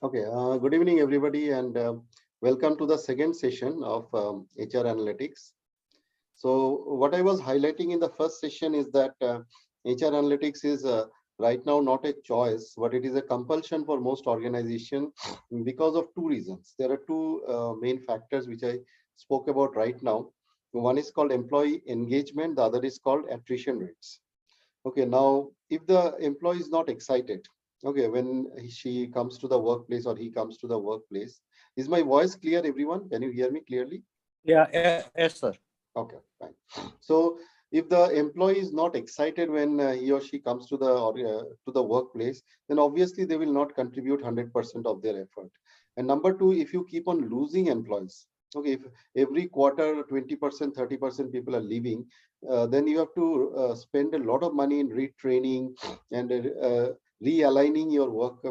Okay, good evening, everybody, and welcome to the second session of HR Analytics. So, what I was highlighting in the first session is that HR Analytics is right now not a choice, but it is a compulsion for most organizations because of two reasons. There are two main factors which I spoke about right now. One is called employee engagement, the other is called attrition rates. Okay, now if the employee is not excited, okay, when she comes to the workplace or he comes to the workplace, is my voice clear, everyone? Can you hear me clearly? Yes, sir. Okay, fine. So if the employee is not excited when he or she comes to the workplace, then obviously they will not contribute 100% of their effort. And number two, if you keep on losing employees, okay, if every quarter 20%, 30% people are leaving, then you have to spend a lot of money in retraining and realigning your work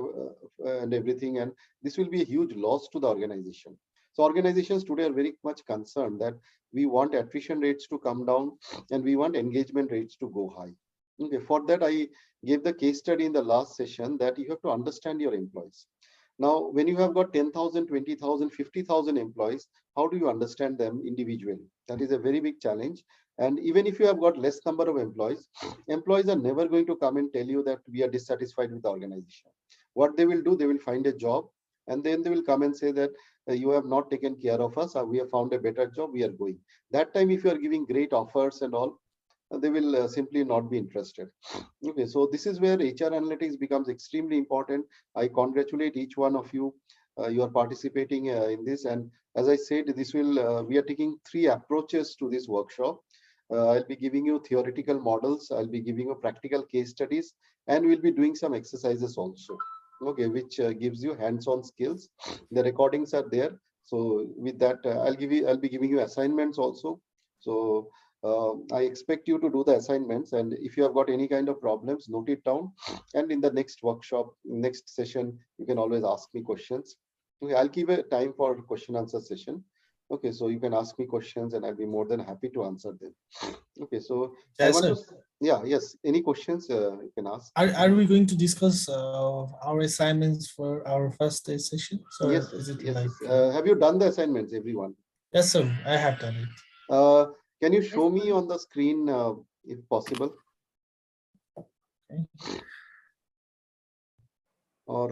and everything, and this will be a huge loss to the organization. So organizations today are very much concerned that we want attrition rates to come down and we want engagement rates to go high. Okay, for that I gave the case study in the last session that you have to understand your employees. Now, when you have got 10,000, 20,000, 50,000 employees, how do you understand them individually? That is a very big challenge. And even if you have got less number of employees, employees are never going to come and tell you that we are dissatisfied with the organization. What they will do, they will find a job and then they will come and say that you have not taken care of us, we have found a better job, we are going. That time, if you are giving great offers and all, they will simply not be interested. Okay, so this is where HR analytics becomes extremely important. I congratulate each one of you. You are participating in this, and as I said, this will we are taking three approaches to this workshop. I'll be giving you theoretical models, I'll be giving you practical case studies, and we'll be doing some exercises also, okay, which gives you hands-on skills. The recordings are there, so with that I'll be giving you assignments also. So I expect you to do the assignments, and if you have got any kind of problems, note it down, and in the next workshop, next session, you can always ask me questions. Okay, I'll give a time for question answer session. Okay, so you can ask me questions and I'll be more than happy to answer them. Okay, so yes, I want sir. to, yeah, yes, any questions you can ask. Are we going to discuss our assignments for our first day session? So Yes, is it yes. like? Have you done the assignments, everyone? Yes, sir. I have done it. Can you show me on the screen if possible? Okay. Or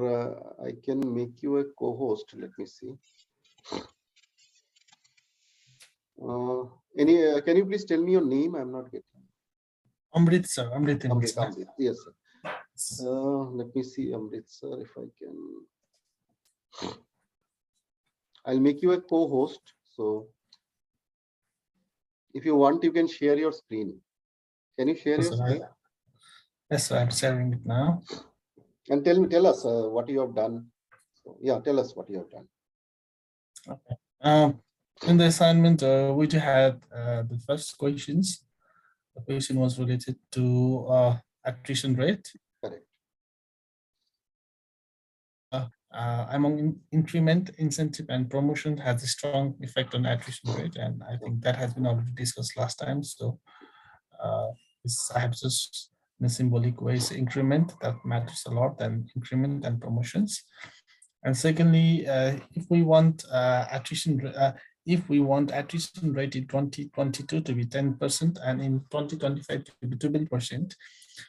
I can make you a co-host. Let me see. Can you please tell me your name? I'm not getting. Amrit, sir. Amrit. Amrit. Yes, sir. Let me see, Amrit, sir, if I can. I'll make you a co-host. So if you want, you can share your screen. Can you share your screen? Yes, sir. I'm sharing it now. And tell us what you have done. So, yeah, tell us what you have done. Okay. In the assignment, we had the first questions. The question was related to attrition rate. Correct. Among increment, incentive, and promotion has a strong effect on attrition rate, and I think that has been already discussed last time. So I have just in a symbolic ways increment that matters a lot than increment and promotions. And secondly, if we want attrition rate in 2022 to be 10% and in 2025 to be 20%,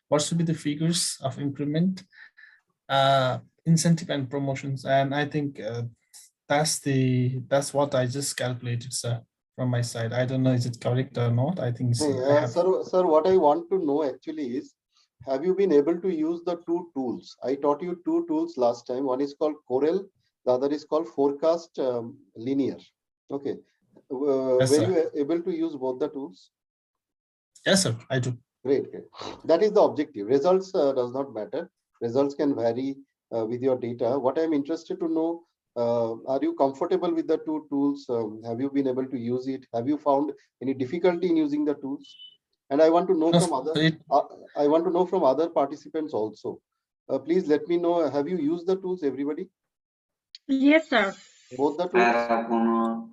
what should be the figures of increment, incentive, and promotions? And I think that's what I just calculated, sir, from my side. I don't know is it correct or not. I think sir, what I want to know actually is, have you been able to use the two tools? I taught you two tools last time. One is called Corel, the other is called Forecast Linear. Okay. Yes, were you able to use both the tools? Yes, sir, I do. Great. That is the objective. Results does not matter. Results can vary with your data. What I'm interested to know, are you comfortable with the two tools? Have you been able to use it? Have you found any difficulty in using the tools? And I want to know from other participants also. Please let me know. Have you used the tools, everybody? Yes, sir. Both the tools.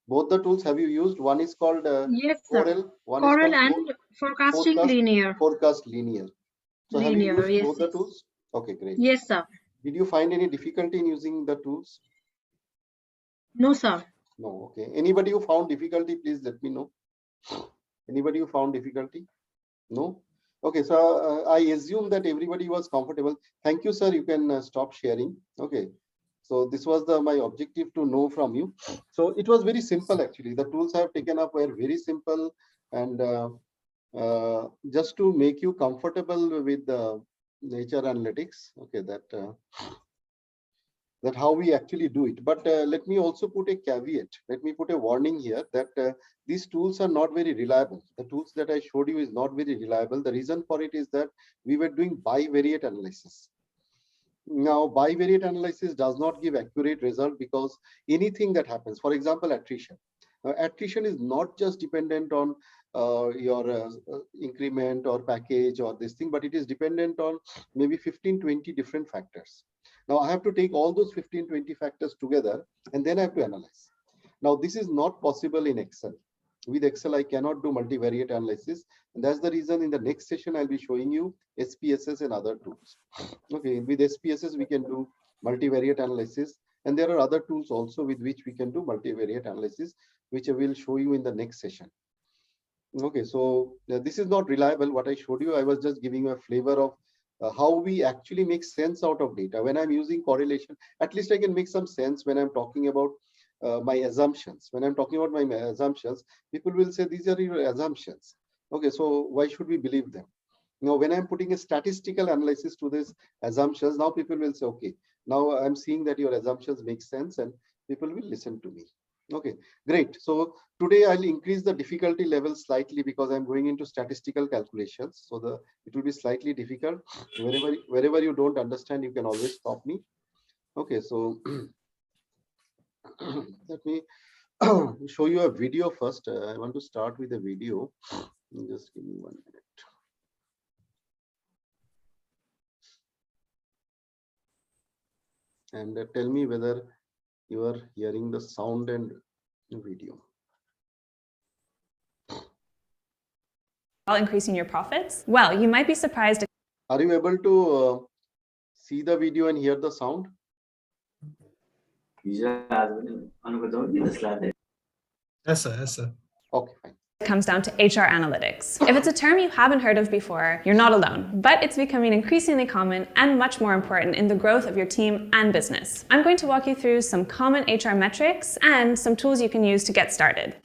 Both the tools have you used? One is called yes, sir. Corel. One Corel is called and forecasting linear. Forecast linear. So have you used yes, both the tools? Okay, great. Yes, sir. Did you find any difficulty in using the tools? No, sir. No. Okay. Anybody who found difficulty, please let me know. Anybody who found difficulty? No? Okay, so I assume that everybody was comfortable. Thank you, sir. You can stop sharing. Okay. So this was my objective to know from you. So it was very simple actually. The tools I have taken up were very simple, and just to make you comfortable with the nature analytics. Okay, that how we actually do it. But let me also put a caveat. Let me put a warning here that these tools are not very reliable. The tools that I showed you is not very reliable. The reason for it is that we were doing bivariate analysis. Now, bivariate analysis does not give accurate result because anything that happens, for example, attrition. Attrition is not just dependent on your increment or package or this thing, but it is dependent on maybe 15, 20 different factors. Now, I have to take all those 15, 20 factors together, and then I have to analyze. Now, this is not possible in Excel. With Excel, I cannot do multivariate analysis. And that's the reason in the next session, I'll be showing you SPSS and other tools. Okay, with SPSS, we can do multivariate analysis. And there are other tools also with which we can do multivariate analysis, which I will show you in the next session. Okay, so this is not reliable. What I showed you, I was just giving you a flavor of how we actually make sense out of data. When I'm using correlation, at least I can make some sense when I'm talking about my assumptions. When I'm talking about my assumptions, people will say these are your assumptions. Okay, so why should we believe them? Now, when I'm putting a statistical analysis to these assumptions, now people will say, okay, now I'm seeing that your assumptions make sense and people will listen to me. Okay, great. So today I'll increase the difficulty level slightly because I'm going into statistical calculations. So it will be slightly difficult. Wherever you don't understand, you can always stop me. Okay, so let me show you a video first. I want to start with a video. Just give me 1 minute. And tell me whether you are hearing the sound and video. While increasing your profits? Well, you might be surprised. Are you able to see the video and hear the sound? Yes, sir. Yes, sir. Okay, fine. It comes down to HR analytics. If it's a term you haven't heard of before, you're not alone, but it's becoming increasingly common and much more important in the growth of your team and business. I'm going to walk you through some common HR metrics and some tools you can use to get started.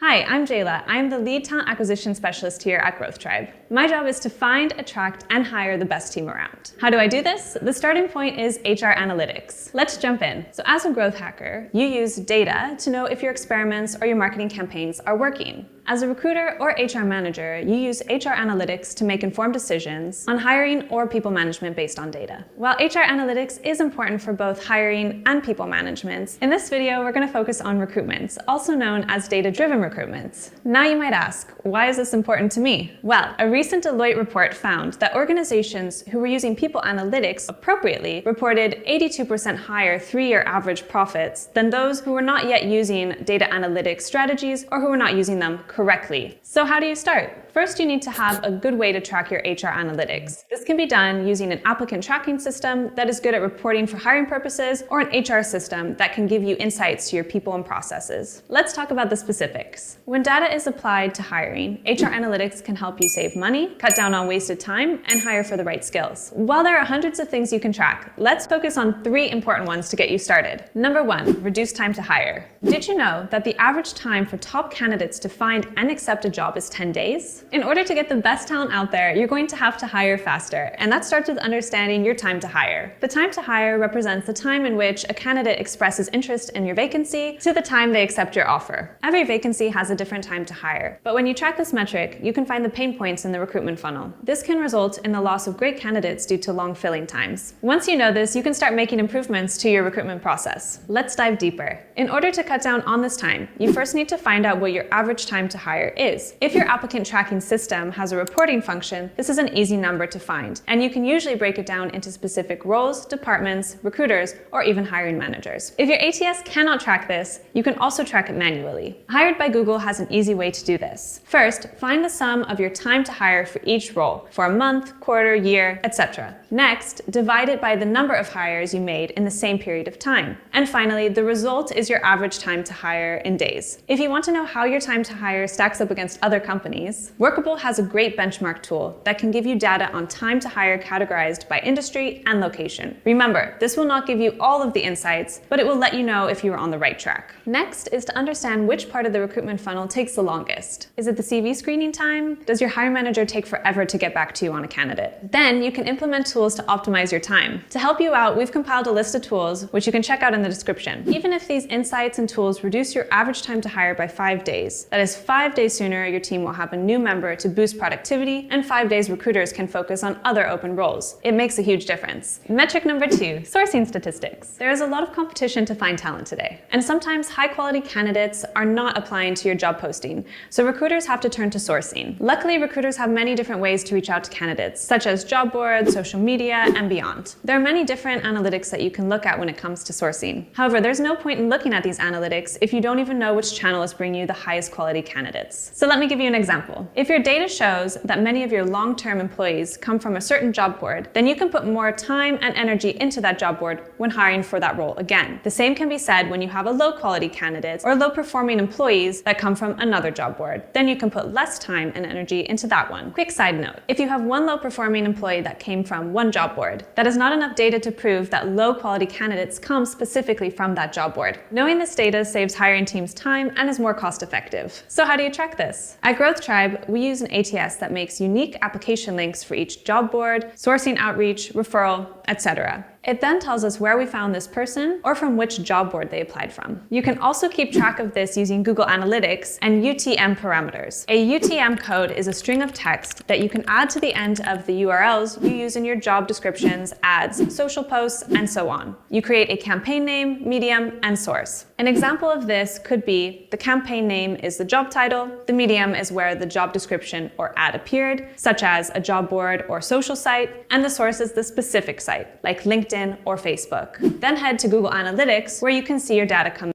Hi, I'm Jayla. I'm the lead talent acquisition specialist here at Growth Tribe. My job is to find, attract, and hire the best team around. How do I do this? The starting point is HR analytics. Let's jump in. So as a growth hacker, you use data to know if your experiments or your marketing campaigns are working. As a recruiter or HR manager, you use HR analytics to make informed decisions on hiring or people management based on data. While HR analytics is important for both hiring and people management, in this video, we're going to focus on recruitment, also known as data-driven recruitment. Now you might ask, why is this important to me? Well, a recent Deloitte report found that organizations who were using people analytics appropriately reported 82% higher 3-year average profits than those who were not yet using data analytics strategies or who were not using them correctly. So how do you start? First, you need to have a good way to track your HR analytics. This can be done using an applicant tracking system that is good at reporting for hiring purposes, or an HR system that can give you insights to your people and processes. Let's talk about the specifics. When data is applied to hiring, HR analytics can help you save money, cut down on wasted time, and hire for the right skills. While there are hundreds of things you can track, let's focus on 3 important ones to get you started. Number 1, reduce time to hire. Did you know that the average time for top candidates to find and accept a job is 10 days? In order to get the best talent out there, you're going to have to hire faster, and that starts with understanding your time to hire. The time to hire represents the time in which a candidate expresses interest in your vacancy to the time they accept your offer. Every vacancy has a different time to hire, but when you track this metric, you can find the pain points in the recruitment funnel. This can result in the loss of great candidates due to long filling times. Once you know this, you can start making improvements to your recruitment process. Let's dive deeper. In order to cut down on this time, you first need to find out what your average time to hire is. If your applicant tracking system has a reporting function, this is an easy number to find, and you can usually break it down into specific roles, departments, recruiters, or even hiring managers. If your ATS cannot track this, you can also track it manually. Hired by Google Google has an easy way to do this. First, find the sum of your time to hire for each role, for a month, quarter, year, etc. Next, divide it by the number of hires you made in the same period of time. And finally, the result is your average time to hire in days. If you want to know how your time to hire stacks up against other companies, Workable has a great benchmark tool that can give you data on time to hire categorized by industry and location. Remember, this will not give you all of the insights, but it will let you know if you are on the right track. Next is to understand which part of the recruitment funnel takes the longest. Is it the CV screening time? Does your hiring manager take forever to get back to you on a candidate? Then you can implement tools to optimize your time. To help you out, we've compiled a list of tools, which you can check out in the description. Even if these insights and tools reduce your average time to hire by 5 days, that is 5 days sooner your team will have a new member to boost productivity, and 5 days recruiters can focus on other open roles. It makes a huge difference. Metric number 2, sourcing statistics. There is a lot of competition to find talent today, and sometimes high-quality candidates are not applying to your job posting, so recruiters have to turn to sourcing. Luckily, recruiters have many different ways to reach out to candidates, such as job boards, social media, and beyond. There are many different analytics that you can look at when it comes to sourcing. However, there's no point in looking at these analytics if you don't even know which channel is bringing you the highest quality candidates. So let me give you an example. If your data shows that many of your long-term employees come from a certain job board, then you can put more time and energy into that job board when hiring for that role again. The same can be said when you have a low-quality candidate or low-performing employees that come from another job board. Then you can put less time and energy into that one. Quick side note, if you have one low-performing employee that came from one job board, that is not enough data to prove that low-quality candidates come specifically from that job board. Knowing this data saves hiring teams time and is more cost-effective. So how do you track this? At Growth Tribe, we use an ATS that makes unique application links for each job board, sourcing outreach, referral, etc. It then tells us where we found this person or from which job board they applied from. You can also keep track of this using Google Analytics and UTM parameters. A UTM code is a string of text that you can add to the end of the URLs you use in your job descriptions, ads, social posts, and so on. You create a campaign name, medium, and source. An example of this could be the campaign name is the job title, the medium is where the job description or ad appeared, such as a job board or social site, and the source is the specific site, like LinkedIn or Facebook. Then head to Google Analytics, where you can see your data come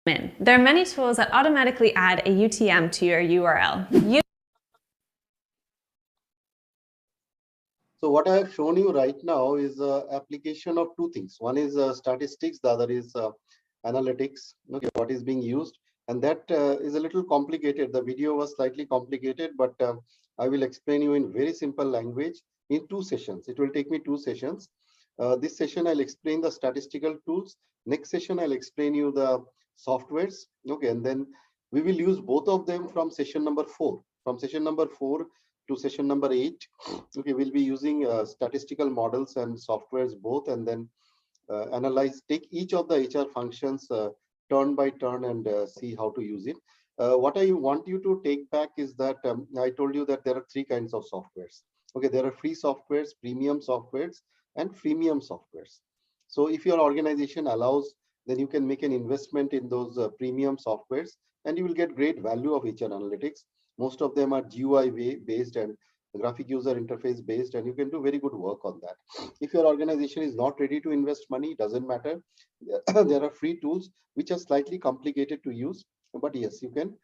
in. There are many tools that automatically add a UTM to your URL. So what I have shown you right now is application of two things. One is statistics, the other is analytics. Okay, what is being used, and that is a little complicated. The video was slightly complicated, but I will explain you in very simple language in 2 sessions. It will take me 2 sessions. This session I'll explain the statistical tools. Next session I'll explain you the softwares. Okay, and then we will use both of them from session number 4. From session number 4 to session number 8. Okay, we'll be using statistical models and softwares both, and then take each of the HR functions turn by turn and see how to use it. What I want you to take back is that I told you that there are 3 kinds of softwares. Okay, there are free softwares, premium softwares, and freemium softwares. So if your organization allows, then you can make an investment in those premium softwares, and you will get great value of HR analytics. Most of them are GUI based and graphic user interface based, and you can do very good work on that. If your organization is not ready to invest money, doesn't matter. There are free tools which are slightly complicated to use, but yes, you can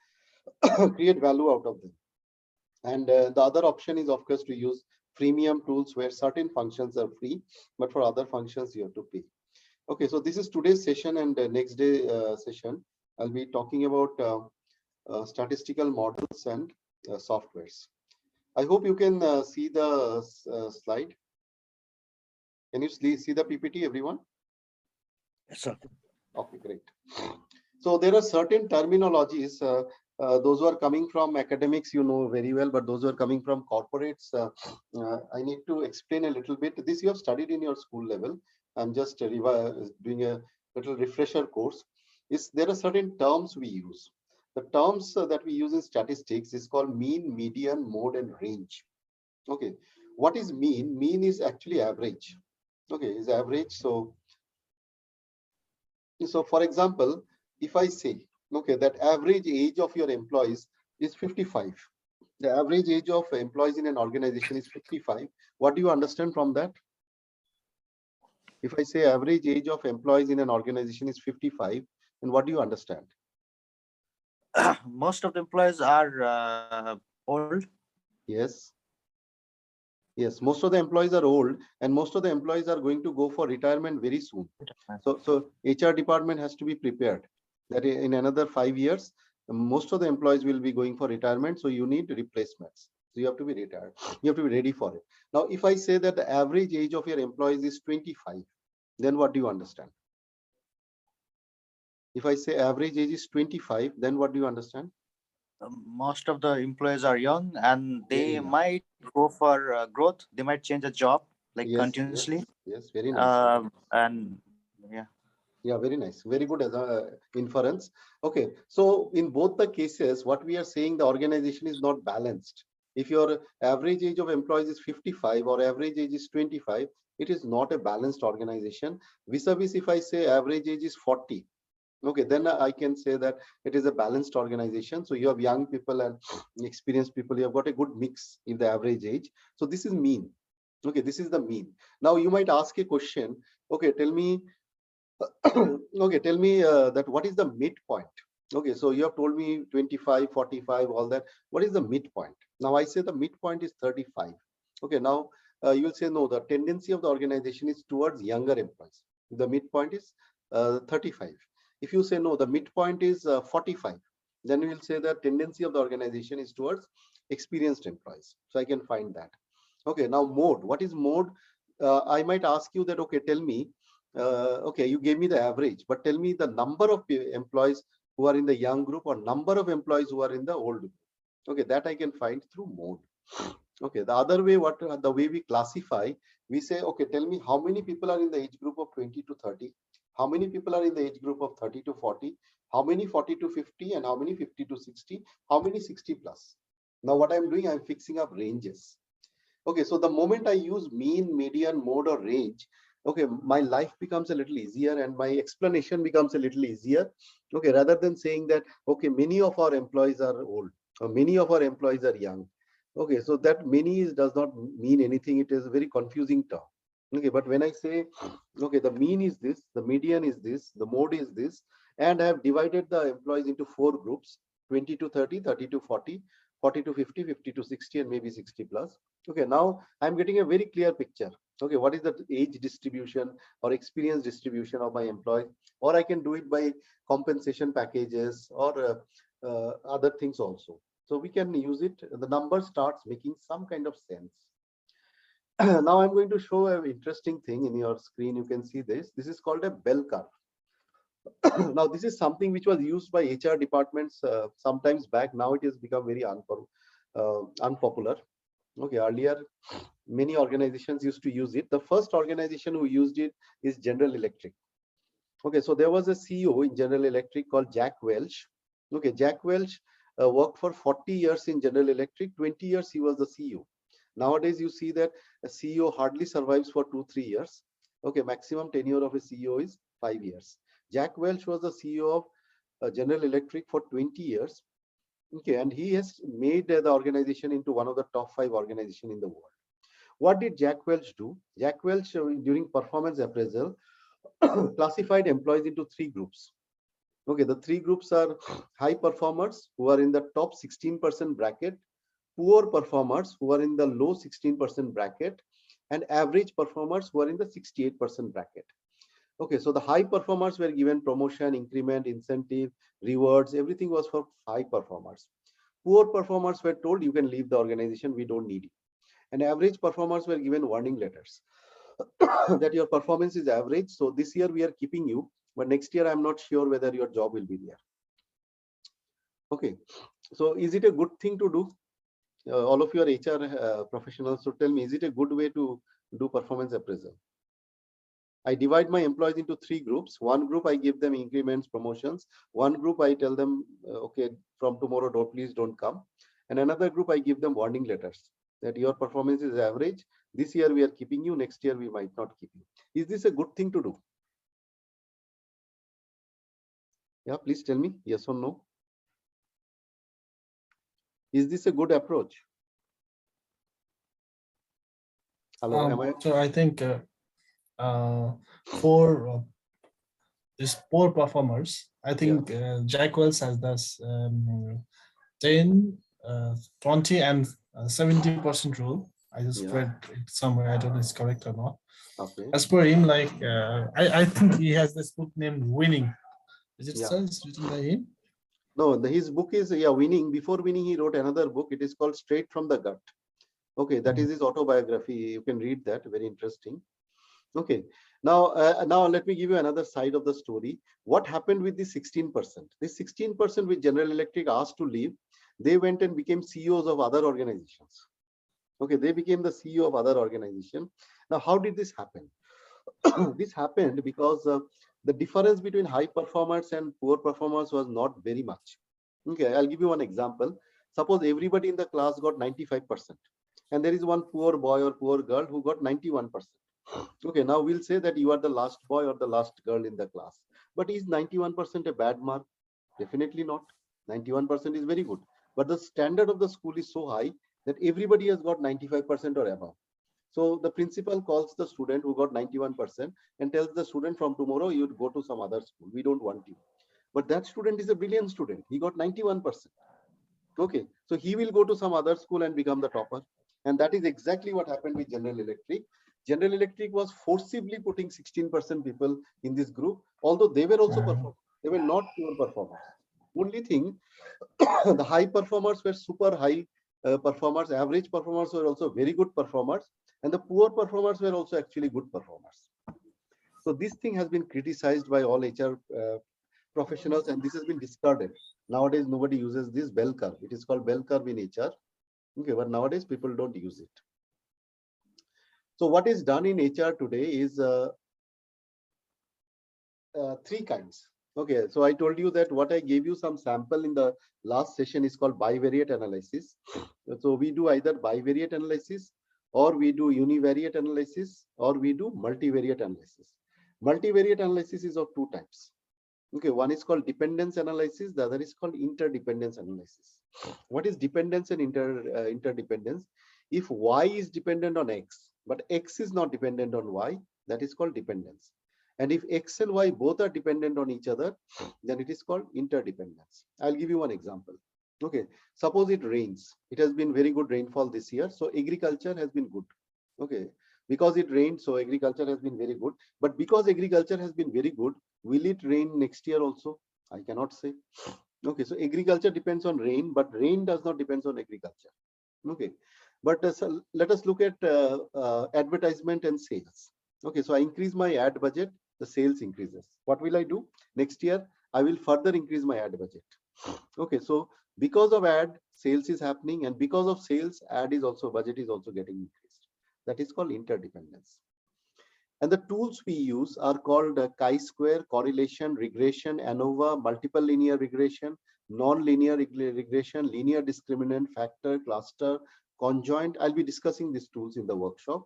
create value out of them. And the other option is, of course, to use freemium tools where certain functions are free, but for other functions you have to pay. Okay, so this is today's session, and next day session I'll be talking about statistical models and softwares. I hope you can see the slide. Can you see the PPT, everyone? Yes, sir. Okay, great. So there are certain terminologies. Those who are coming from academics, you know very well, but those who are coming from corporates, I need to explain a little bit. This you have studied in your school level. I'm just doing a little refresher course. There are certain terms we use. The terms that we use in statistics is called mean, median, mode, and range. Okay, what is mean? Mean is actually average. Okay, is average. So for example, if I say, okay, that average age of your employees is 55. The average age of employees in an organization is 55. What do you understand from that? If I say average age of employees in an organization is 55, then what do you understand? most of the employees are old. Yes. Yes, most of the employees are old, and most of the employees are going to go for retirement very soon. So HR department has to be prepared that in another 5 years, most of the employees will be going for retirement. So you need replacements. So you have to be retired. You have to be ready for it. Now, if I say that the average age of your employees is 25, then what do you understand? If I say average age is 25, then what do you understand? Most of the employees are young, and Very they young. might go for growth. They might change a job like Yes, continuously. yes, very nice. And yeah. Yeah, very nice. Very good as a inference. Okay, so in both the cases, what we are saying, the organization is not balanced. If your average age of employees is 55 or average age is 25, it is not a balanced organization. Vis-a-vis, if I say average age is 40, okay, then I can say that it is a balanced organization. So you have young people and experienced people. You have got a good mix in the average age. So this is mean. Okay, this is the mean. Now you might ask a question. Okay, tell me okay, tell me that what is the midpoint? Okay, so you have told me 25, 45, all that. What is the midpoint? Now I say the midpoint is 35. Okay, now you will say no, the tendency of the organization is towards younger employees. The midpoint is 35. If you say no, the midpoint is 45, then we will say the tendency of the organization is towards experienced employees. So I can find that. Okay, now mode. What is mode? I might ask you that, okay, tell me, okay, you gave me the average, but tell me the number of employees who are in the young group or number of employees who are in the old group. Okay, that I can find through mode. Okay, the other way, what the way we classify, we say, okay, tell me how many people are in the age group of 20 to 30, how many people are in the age group of 30 to 40, how many 40 to 50, and how many 50 to 60, how many 60 plus. Now, what I'm doing, I'm fixing up ranges. Okay, so the moment I use mean, median, mode, or range, okay, my life becomes a little easier and my explanation becomes a little easier. Okay, rather than saying that, okay, many of our employees are old or many of our employees are young. Okay, so that many does not mean anything. It is a very confusing term. Okay, but when I say, okay, the mean is this, the median is this, the mode is this, and I have divided the employees into 4 groups, 20 to 30, 30 to 40, 40 to 50, 50 to 60, and maybe 60 plus. Okay, now I'm getting a very clear picture. Okay, what is the age distribution or experience distribution of my employee? Or I can do it by compensation packages or other things also. So we can use it. The number starts making some kind of sense. Now I'm going to show an interesting thing in your screen. You can see this. This is called a bell curve. Now this is something which was used by HR departments sometimes back. Now it has become very unpopular. Okay, earlier many organizations used to use it. The first organization who used it is General Electric. Okay, so there was a CEO in General Electric called Jack Welch. Okay, Jack Welch worked for 40 years in General Electric. 20 years he was the CEO. Nowadays you see that a CEO hardly survives for 2-3 years. Okay, maximum tenure of a CEO is 5 years. Jack Welch was the CEO of General Electric for 20 years. Okay, and he has made the organization into one of the top 5 organizations in the world. What did Jack Welch do? Jack Welch, during performance appraisal, classified employees into 3 groups. Okay, the 3 groups are high performers who are in the top 16% bracket, poor performers who are in the low 16% bracket, and average performers who are in the 68% bracket. Okay, so the high performers were given promotion, increment, incentive, rewards, everything was for high performers. Poor performers were told you can leave the organization, we don't need you. And average performers were given warning letters that your performance is average. So this year we are keeping you, but next year I'm not sure whether your job will be there. Okay, so is it a good thing to do? All of your HR professionals, so tell me, is it a good way to do performance appraisal? I divide my employees into 3 groups. One group I give them increments, promotions. One group I tell them, okay, from tomorrow, please don't come. And another group I give them warning letters that your performance is average. This year we are keeping you. Next year we might not keep you. Is this a good thing to do? Yeah, please tell me yes or no. Is this a good approach? Hello, am I? So I think for these poor performers. I think Jack Welch has this 10, 20, and 70% rule. I just read it somewhere. I don't know if it's correct or not. Okay. As per him, like I think he has this book named Winning. Is it so? It's written by him? No, his book is Winning. Before Winning, he wrote another book. It is called Straight from the Gut. Okay, that is his autobiography. You can read that. Very interesting. Okay. Now let me give you another side of the story. What happened with the 16%? This 16% which General Electric asked to leave, they went and became CEOs of other organizations. Okay, they became the CEO of other organization. Now, how did this happen? This happened because the difference between high performers and poor performers was not very much. Okay, I'll give you one example. Suppose everybody in the class got 95%, and there is one poor boy or poor girl who got 91%. Okay, now we'll say that you are the last boy or the last girl in the class. But is 91% a bad mark? Definitely not. 91% is very good. But the standard of the school is so high that everybody has got 95% or above. So the principal calls the student who got 91% and tells the student, from tomorrow you would go to some other school. We don't want you. But that student is a brilliant student. He got 91%. Okay, so he will go to some other school and become the topper. And that is exactly what happened with General Electric. General Electric was forcibly putting 16% people in this group, although they were also performers. They were not poor performers. Only thing, the high performers were super high performers, average performers were also very good performers, and the poor performers were also actually good performers. So this thing has been criticized by all HR professionals, and this has been discarded. Nowadays, nobody uses this bell curve. It is called bell curve in HR. Okay, but nowadays people don't use it. So what is done in HR today is three kinds. Okay, so I told you that what I gave you some sample in the last session is called bivariate analysis. So we do either bivariate analysis, or we do univariate analysis, or we do multivariate analysis. Multivariate analysis is of two types. Okay, one is called dependence analysis, the other is called interdependence analysis. What is dependence and interdependence? If Y is dependent on X, but X is not dependent on Y, that is called dependence. And if X and Y both are dependent on each other, then it is called interdependence. I'll give you one example. Okay, suppose it rains. It has been very good rainfall this year, so agriculture has been good. Okay, because it rained, so agriculture has been very good. But because agriculture has been very good, will it rain next year also? I cannot say. Okay, so agriculture depends on rain, but rain does not depend on agriculture. Okay, but so let us look at advertisement and sales. Okay, so I increase my ad budget, the sales increases. What will I do? Next year, I will further increase my ad budget. Okay, so because of ad, sales is happening, and because of sales, budget is also getting increased. That is called interdependence. And the tools we use are called chi-square, correlation, regression, ANOVA, multiple linear regression, non-linear regression, linear discriminant, factor, cluster, conjoint. I'll be discussing these tools in the workshop.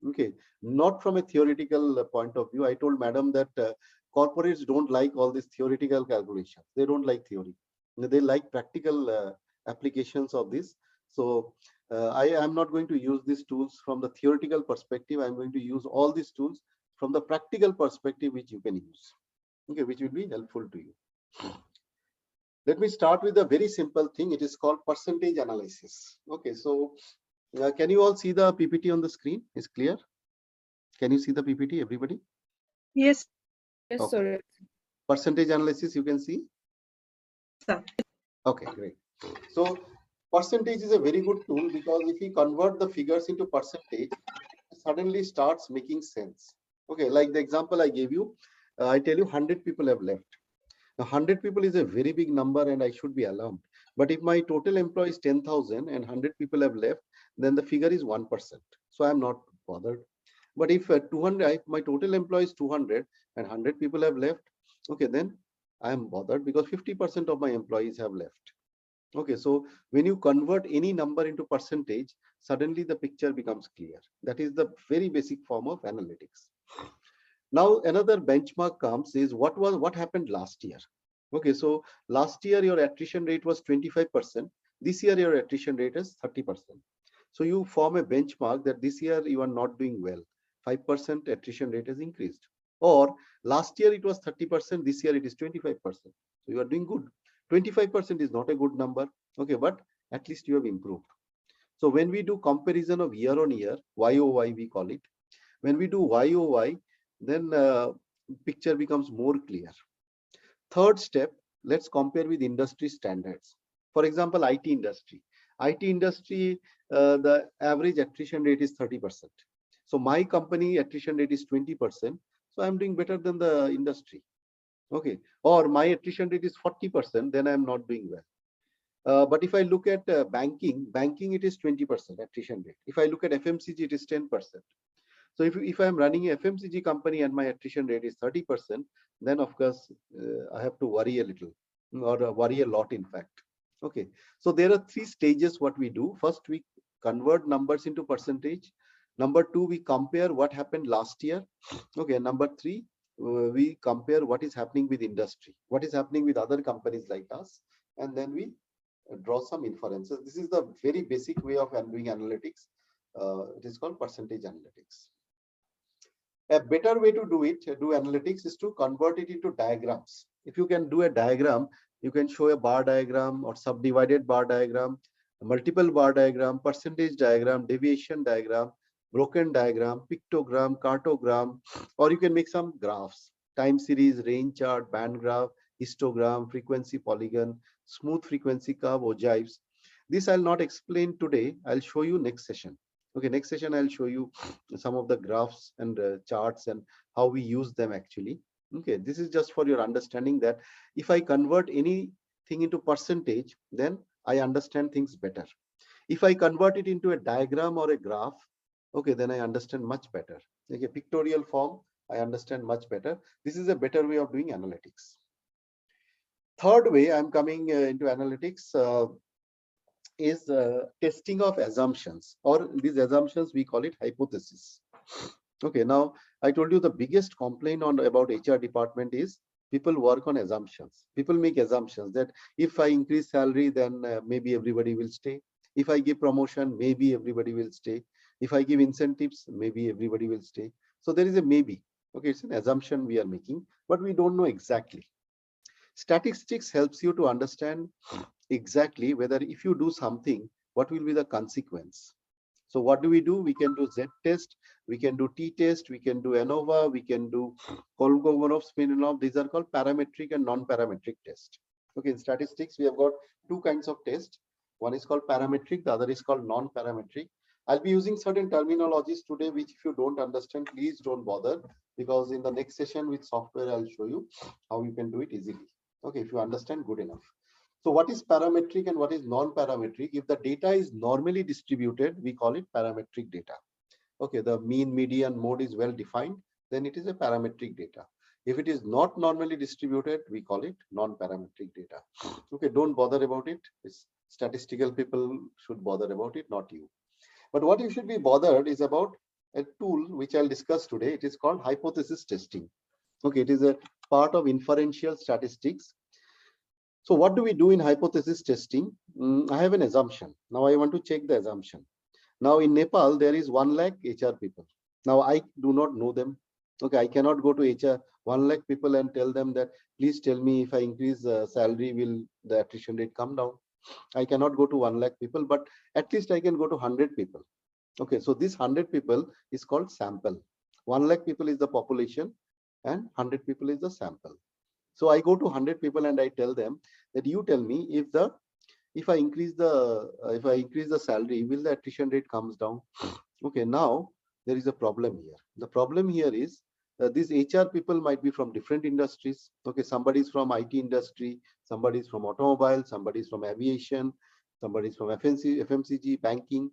Okay, not from a theoretical point of view. I told madam that corporates don't like all these theoretical calculations. They don't like theory. They like practical applications of this. So I am not going to use these tools from the theoretical perspective. I'm going to use all these tools from the practical perspective, which you can use. Okay, which will be helpful to you. Let me start with a very simple thing. It is called percentage analysis. Okay, so can you all see the PPT on the screen? Is clear? Can you see the PPT, everybody? Yes, Yes, Okay. sir. Percentage analysis, you can see? sir. Okay, great. So percentage is a very good tool, because if we convert the figures into percentage, it suddenly starts making sense. Okay, like the example I gave you, I tell you 100 people have left. Now 100 people is a very big number and I should be alarmed. But if my total employee is 10,000 and 100 people have left, then the figure is 1%. So I'm not bothered. But if my total employee is 200 and 100 people have left, okay, then I am bothered, because 50% of my employees have left. Okay, so when you convert any number into percentage, suddenly the picture becomes clear. That is the very basic form of analytics. Now another benchmark comes is what happened last year. Okay, so last year your attrition rate was 25%. This year your attrition rate is 30%. So you form a benchmark that this year you are not doing well. 5% attrition rate has increased. Or last year it was 30%, this year it is 25%. So you are doing good. 25% is not a good number, okay, but at least you have improved. So when we do comparison of year on year, YOY we call it, when we do YOY, then picture becomes more clear. Third step, let's compare with industry standards. For example, IT industry. IT industry, the average attrition rate is 30%. So my company attrition rate is 20%. So I'm doing better than the industry. Okay. Or my attrition rate is 40%, then I'm not doing well. But if I look at banking, it is 20% attrition rate. If I look at FMCG, it is 10%. So if I'm running a FMCG company and my attrition rate is 30%, then of course I have to worry a little, or worry a lot, in fact. Okay. So there are three stages what we do. First, we convert numbers into percentage. Number two, we compare what happened last year. Okay. Number three, we compare what is happening with industry, what is happening with other companies like us, and then we draw some inferences. This is the very basic way of doing analytics. It is called percentage analytics. A better way to do analytics, is to convert it into diagrams. If you can do a diagram, you can show a bar diagram or subdivided bar diagram, multiple bar diagram, percentage diagram, deviation diagram, broken diagram, pictogram, cartogram, or you can make some graphs, time series, range chart, band graph, histogram, frequency polygon, smooth frequency curve, ogives. This I'll not explain today. I'll show you next session. Okay, next session I'll show you some of the graphs and charts and how we use them actually. Okay, this is just for your understanding that if I convert anything into percentage, then I understand things better. If I convert it into a diagram or a graph, okay, then I understand much better. Okay, pictorial form, I understand much better. This is a better way of doing analytics. Third way I'm coming into analytics is testing of assumptions, or these assumptions we call it hypothesis. Okay, now I told you the biggest complaint about HR department is people work on assumptions. People make assumptions that if I increase salary, then maybe everybody will stay. If I give promotion, maybe everybody will stay. If I give incentives, maybe everybody will stay. So there is a maybe. Okay, it's an assumption we are making, but we don't know exactly. Statistics helps you to understand exactly whether if you do something, what will be the consequence. So what do? We can do Z test, we can do T test, we can do ANOVA, we can do Kolmogorov-Smirnov. These are called parametric and non-parametric test. Okay, in statistics, we have got two kinds of tests. One is called parametric, the other is called non-parametric. I'll be using certain terminologies today, which if you don't understand, please don't bother, because in the next session with software, I'll show you how you can do it easily. Okay, if you understand, good enough. So what is parametric and what is non-parametric? If the data is normally distributed, we call it parametric data. Okay, the mean, median, mode is well defined, then it is a parametric data. If it is not normally distributed, we call it non-parametric data. Okay, don't bother about it. It's statistical people should bother about it, not you. But what you should be bothered is about a tool which I'll discuss today. It is called hypothesis testing. Okay, it is a part of inferential statistics. So what do we do in hypothesis testing? I have an assumption. Now I want to check the assumption. Now in Nepal, there is 1 lakh HR people. Now I do not know them. Okay, I cannot go to HR 1 lakh people and tell them that, please tell me if I increase salary, will the attrition rate come down? I cannot go to 1 lakh people, but at least I can go to 100 people. Okay, so this 100 people is called sample. 1 lakh people is the population and 100 people is the sample. So I go to 100 people and I tell them that you tell me if I increase the salary, will the attrition rate comes down? Okay, now there is a problem here. The problem here is these HR people might be from different industries. Okay, somebody is from IT industry, somebody is from automobile, somebody is from aviation, somebody is from FMCG, banking.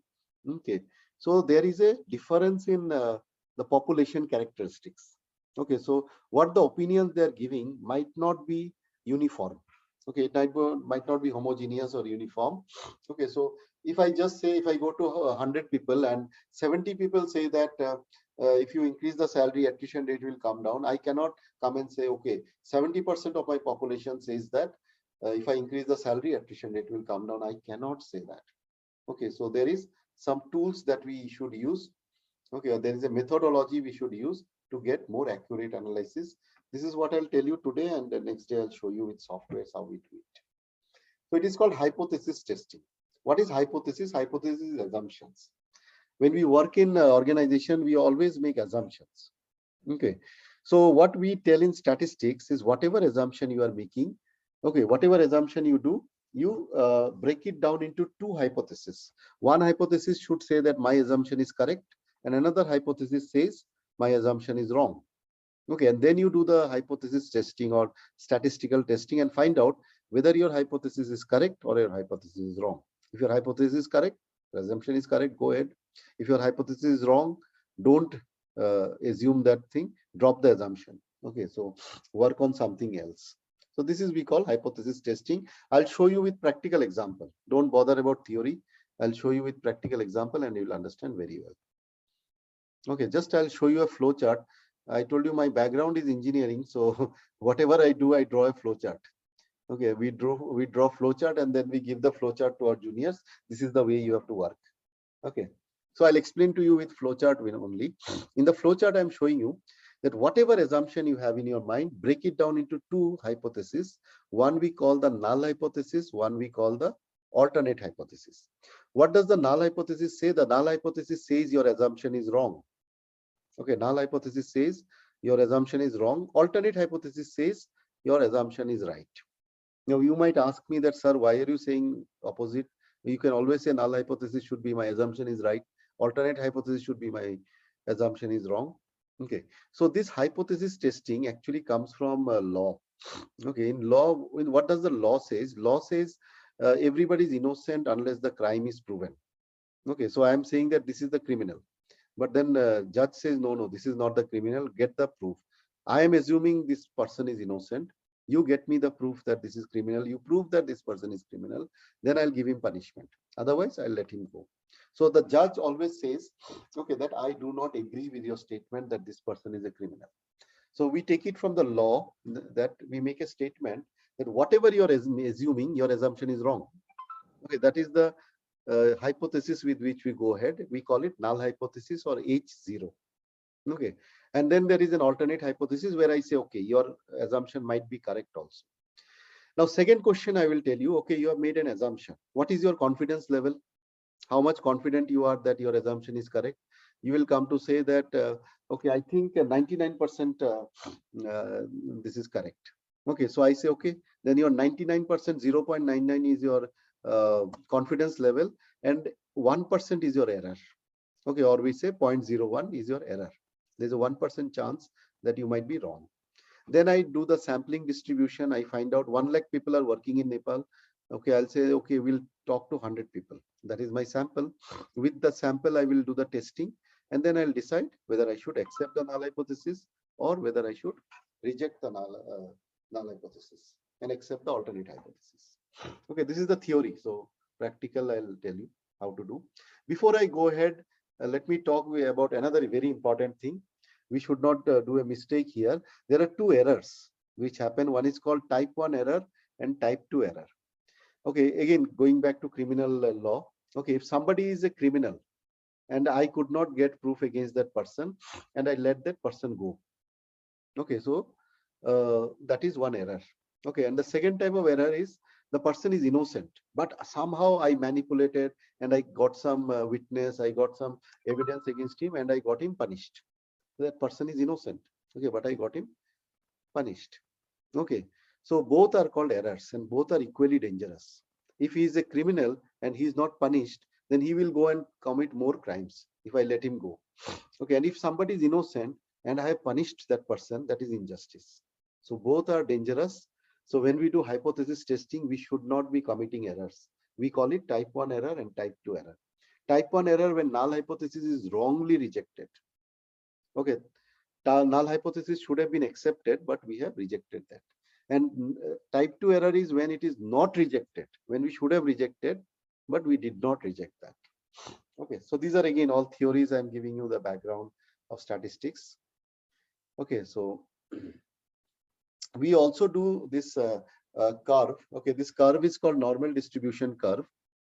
Okay, so there is a difference in the population characteristics. Okay, so what the opinions they are giving might not be uniform. Okay, it might not be homogeneous or uniform. Okay, so if I just say, if I go to 100 people and 70 people say that if you increase the salary, attrition rate will come down, I cannot come and say, okay, 70% of my population says that if I increase the salary, attrition rate will come down. I cannot say that. Okay, so there is some tools that we should use. Okay, there is a methodology we should use to get more accurate analysis. This is what I'll tell you today, and the next day I'll show you with softwares how we do it. So it is called hypothesis testing. What is hypothesis? Hypothesis is assumptions. When we work in an organization, we always make assumptions. Okay. So what we tell in statistics is whatever assumption you are making, okay, whatever assumption you do, you break it down into two hypotheses. One hypothesis should say that my assumption is correct, and another hypothesis says my assumption is wrong. Okay, and then you do the hypothesis testing or statistical testing and find out whether your hypothesis is correct or your hypothesis is wrong. If your hypothesis is correct, the assumption is correct, go ahead. If your hypothesis is wrong, don't assume that thing, drop the assumption. Okay, so work on something else. So this is we call hypothesis testing. I'll show you with practical example. Don't bother about theory. I'll show you with practical example and you'll understand very well. Okay, just I'll show you a flow chart. I told you my background is engineering, so whatever I do, I draw a flow chart. Okay, we draw flow chart and then we give the flow chart to our juniors. This is the way you have to work. Okay, so I'll explain to you with flow chart only. In the flow chart, I'm showing you that whatever assumption you have in your mind, break it down into two hypotheses. One we call the null hypothesis, one we call the alternate hypothesis. What does the null hypothesis say? The null hypothesis says your assumption is wrong. Okay, null hypothesis says your assumption is wrong. Alternate hypothesis says your assumption is right. Now you might ask me that, sir, why are you saying opposite? You can always say null hypothesis should be my assumption is right. Alternate hypothesis should be my assumption is wrong. Okay, so this hypothesis testing actually comes from law. Okay, in law, what does the law says? Law says everybody is innocent unless the crime is proven. Okay, so I am saying that this is the criminal. But then judge says, no, this is not the criminal, get the proof. I am assuming this person is innocent. You get me the proof that this is criminal. You prove that this person is criminal. Then I'll give him punishment. Otherwise, I'll let him go. So the judge always says, okay, that I do not agree with your statement that this person is a criminal. So we take it from the law that we make a statement that whatever you're assuming, your assumption is wrong. Okay, that is the hypothesis with which we go ahead. We call it null hypothesis or H0. Okay, and then there is an alternate hypothesis where I say, okay, your assumption might be correct also. Now, second question I will tell you, okay, you have made an assumption. What is your confidence level? How much confident you are that your assumption is correct? You will come to say that, okay, I think 99% this is correct. Okay, so I say, okay, then your 99%, 0.99 is your confidence level and 1% is your error. Okay, or we say 0.01 is your error. There's a 1% chance that you might be wrong. Then I do the sampling distribution. I find out 1 lakh people are working in Nepal. Okay, I'll say, okay, we'll talk to 100 people. That is my sample. With the sample, I will do the testing and then I'll decide whether I should accept the null hypothesis or whether I should reject the null hypothesis and accept the alternate hypothesis. Okay, this is the theory. So practical, I'll tell you how to do. Before I go ahead, let me talk about another very important thing. We should not do a mistake here. There are two errors which happen. One is called type 1 error and type 2 error. Okay, again, going back to criminal law. Okay, if somebody is a criminal and I could not get proof against that person and I let that person go. Okay, so that is one error. Okay, and the second type of error is the person is innocent, but somehow I manipulated and I got some witness, I got some evidence against him and I got him punished. That person is innocent. Okay, but I got him punished. Okay, so both are called errors and both are equally dangerous. If he is a criminal and he is not punished, then he will go and commit more crimes if I let him go. Okay, and if somebody is innocent and I have punished that person, that is injustice. So both are dangerous. So when we do hypothesis testing, we should not be committing errors. We call it type 1 error and type 2 error. Type 1 error when null hypothesis is wrongly rejected. Okay, null hypothesis should have been accepted, but we have rejected that. And type 2 error is when it is not rejected, when we should have rejected, but we did not reject that. Okay, so these are again all theories. I'm giving you the background of statistics. Okay, so we also do this curve. Okay, this curve is called normal distribution curve.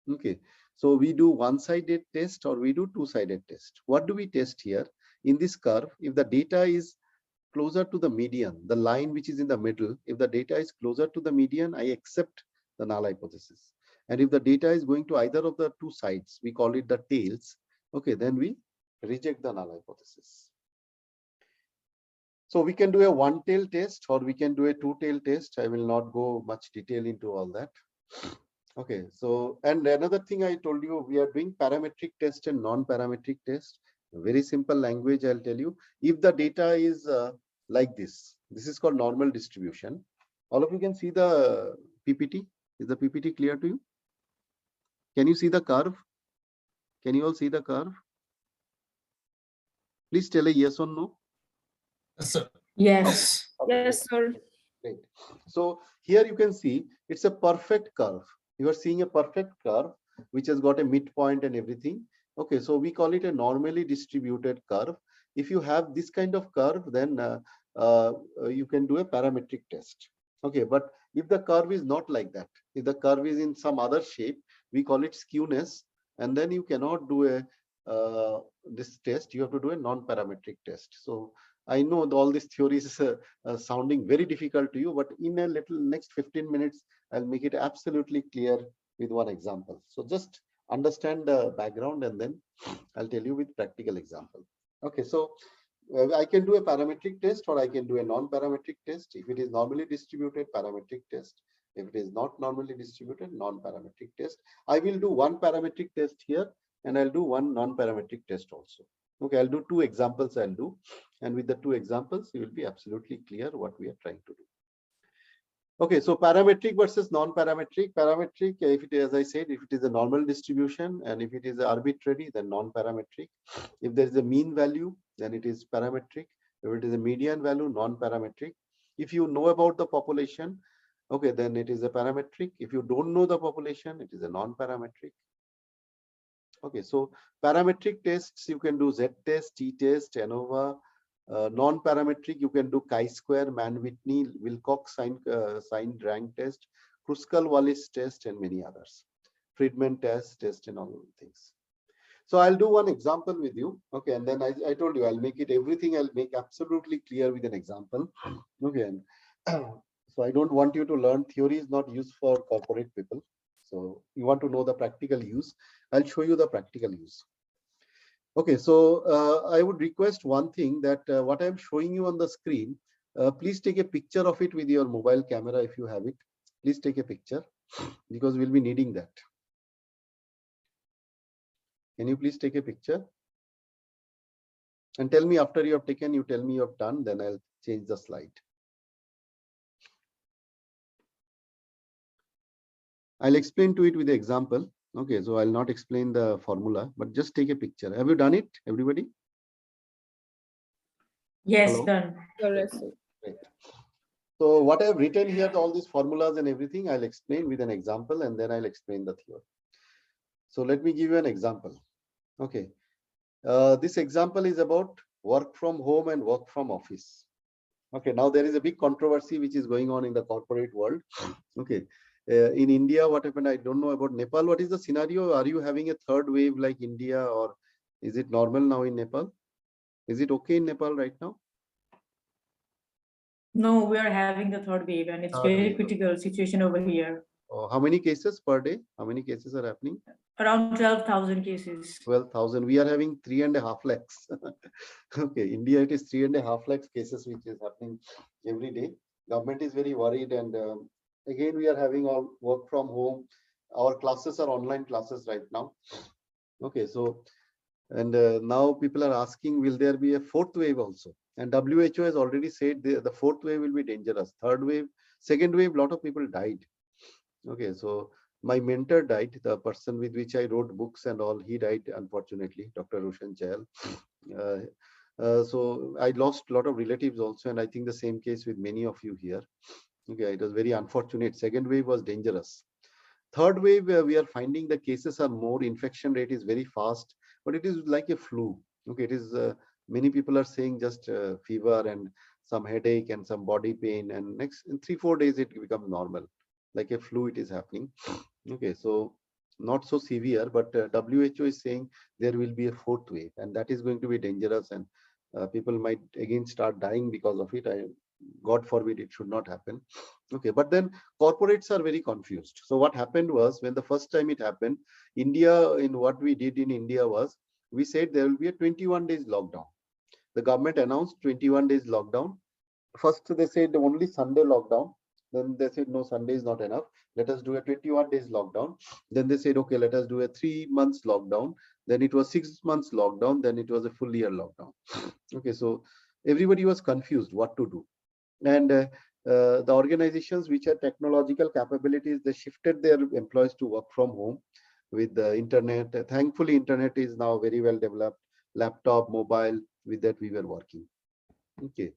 Okay, so we do one-sided test or we do two-sided test. What do we test here? in this curve, if the data is closer to the median, the line which is in the middle, if the data is closer to the median, I accept the null hypothesis. And if the data is going to either of the two sides, we call it the tails, okay, then we reject the null hypothesis. So we can do a one-tail test or we can do a two-tail test. I will not go much detail into all that. Okay, so, and another thing I told you, we are doing parametric test and non-parametric test. Very simple language, I'll tell you. If the data is like this is called normal distribution. All of you can see the PPT. Is the PPT clear to you? Can you see the curve? Can you all see the curve? Please tell a yes or no. So, Yes. Okay. Yes, sir. Great. So here you can see it's a perfect curve. You are seeing a perfect curve which has got a midpoint and everything. Okay, so we call it a normally distributed curve. If you have this kind of curve, then you can do a parametric test. Okay, but if the curve is not like that, if the curve is in some other shape, we call it skewness, and then you cannot do a this test. You have to do a non-parametric test. So I know all these theories sounding very difficult to you, but in a little next 15 minutes, I'll make it absolutely clear with one example. So just understand the background and then I'll tell you with practical example. Okay, so I can do a parametric test or I can do a non-parametric test. If it is normally distributed, parametric test. If it is not normally distributed, non-parametric test. I will do one parametric test here and I'll do one non-parametric test also. Okay, I'll do two examples I'll do. And with the two examples, you will be absolutely clear what we are trying to do. Okay, so parametric versus non-parametric. Parametric, if it is, as I said, if it is a normal distribution and if it is arbitrary, then non-parametric. If there is a mean value, then it is parametric. If it is a median value, non-parametric. If you know about the population, okay, then it is a parametric. If you don't know the population, it is a non-parametric. Okay, so parametric tests, you can do Z-test, T-test, ANOVA. Non-parametric, you can do chi-square, Mann-Whitney, Wilcox signed rank test, Kruskal-Wallis test, and many others. Friedman test, and all things. So I'll do one example with you. Okay, and then I told you I'll make it everything. I'll make absolutely clear with an example. Okay, and so I don't want you to learn theory is not used for corporate people. So you want to know the practical use. I'll show you the practical use. Okay, so I would request one thing that what I'm showing you on the screen, please take a picture of it with your mobile camera if you have it. Please take a picture because we'll be needing that. Can you please take a picture? And tell me after you have taken, you tell me you have done, then I'll change the slide. I'll explain to it with the example. Okay, so I'll not explain the formula, but just take a picture. Have you done it, everybody? Yes, Hello? done. Correct. Right. So what I've written here, all these formulas and everything, I'll explain with an example and then I'll explain the theory. So let me give you an example. Okay. This example is about work from home and work from office. Okay, now there is a big controversy which is going on in the corporate world. Okay. In India, what happened? I don't know about Nepal. What is the scenario? Are you having a third wave like India, or is it normal now in Nepal? Is it okay in Nepal right now? No, we are having the third wave and it's very critical situation over here. Oh, how many cases per day? How many cases are happening? Around 12,000 cases. 12,000. We are having 3.5 lakhs. Okay, India, it is 3.5 lakhs cases which is happening every day. Government is very worried, and again we are having all work from home. Our classes are online classes right now. Okay, so and now people are asking, will there be a fourth wave also? And WHO has already said the fourth wave will be dangerous. Third wave, second wave, a lot of people died. Okay, so my mentor died, the person with which I wrote books and all, he died unfortunately, Dr. Roshan Chahal. So I lost a lot of relatives also, and I think the same case with many of you here. Okay, it was very unfortunate. Second wave was dangerous. Third wave, we are finding the cases are more, infection rate is very fast, but it is like a flu. Okay, it is many people are saying just fever and some headache and some body pain, and next in 3-4 days it becomes normal, like a flu it is happening. Okay, so not so severe, but WHO is saying there will be a fourth wave, and that is going to be dangerous, and People might again start dying because of it. God forbid it should not happen. Okay, but then corporates are very confused. So what happened was, when the first time it happened, what we did in India was, we said there will be a 21 days lockdown. The government announced 21 days lockdown. First they said only Sunday lockdown. Then they said no, Sunday is not enough. Let us do a 21 days lockdown. Then they said, okay, let us do a 3 months lockdown. Then it was 6 months lockdown. Then it was a full year lockdown. Okay, so everybody was confused what to do. And the organizations which had technological capabilities, they shifted their employees to work from home with the internet. Thankfully, internet is now very well developed. Laptop, mobile, with that we were working. Okay.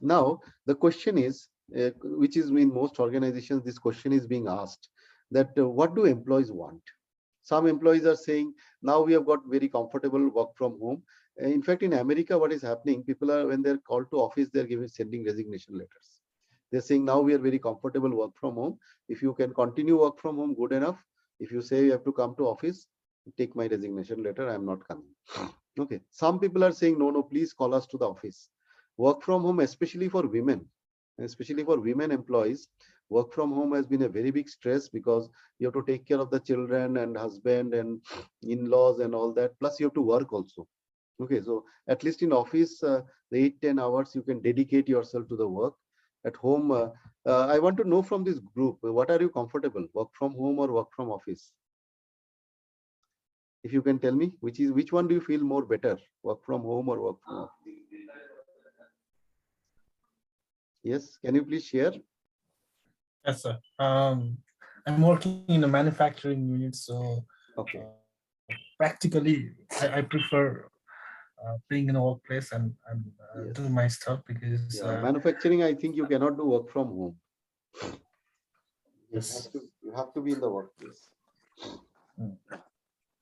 Now the question is, which is in most organizations, this question is being asked, that what do employees want? Some employees are saying, now we have got very comfortable work from home. In fact, in America, what is happening, people are, when they're called to office, they're sending resignation letters. They're saying, now we are very comfortable work from home. If you can continue work from home, good enough. If you say you have to come to office, take my resignation letter, I'm not coming. Okay. Some people are saying, no, please call us to the office. Work from home, especially for women employees, work from home has been a very big stress, because you have to take care of the children and husband and in-laws and all that. Plus you have to work also. Okay, so at least in office, the 8-10 hours you can dedicate yourself to the work. At home, I want to know from this group, what are you comfortable, work from home or work from office? If you can tell me, which one do you feel more better, work from home or work from office? Yes, can you please share? Yes, sir. I'm working in a manufacturing unit, so Okay. Practically, I prefer being in a workplace and Yes. do my stuff, because Manufacturing, I think you cannot do work from home. yes. You have to be in the workplace. Mm.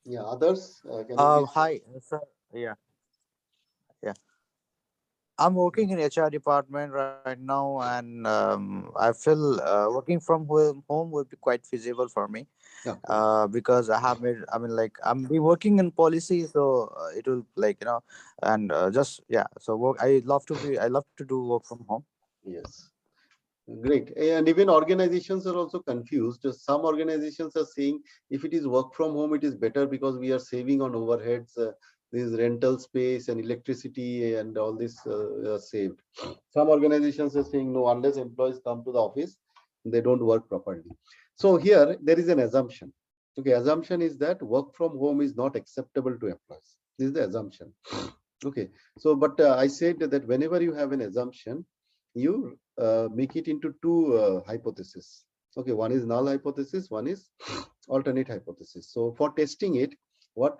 Yeah, others, can you please? Hi, sir. Yeah, yeah. I'm working in HR department right now, and I feel working from home would be quite feasible for me. Okay. Because I have made, I mean, like, I'm be working in policy, so it will, like, and just, yeah. So work. I love to do work from home. Yes. Great. And even organizations are also confused. Some organizations are saying, if it is work from home, it is better because we are saving on overheads. This rental space and electricity and all this are saved. Some organizations are saying, no, unless employees come to the office, they don't work properly. So here there is an assumption. Okay, assumption is that work from home is not acceptable to employees. This is the assumption. Okay, so but I said that whenever you have an assumption, you make it into two hypotheses. Okay, one is null hypothesis, one is alternate hypothesis. So for testing it, what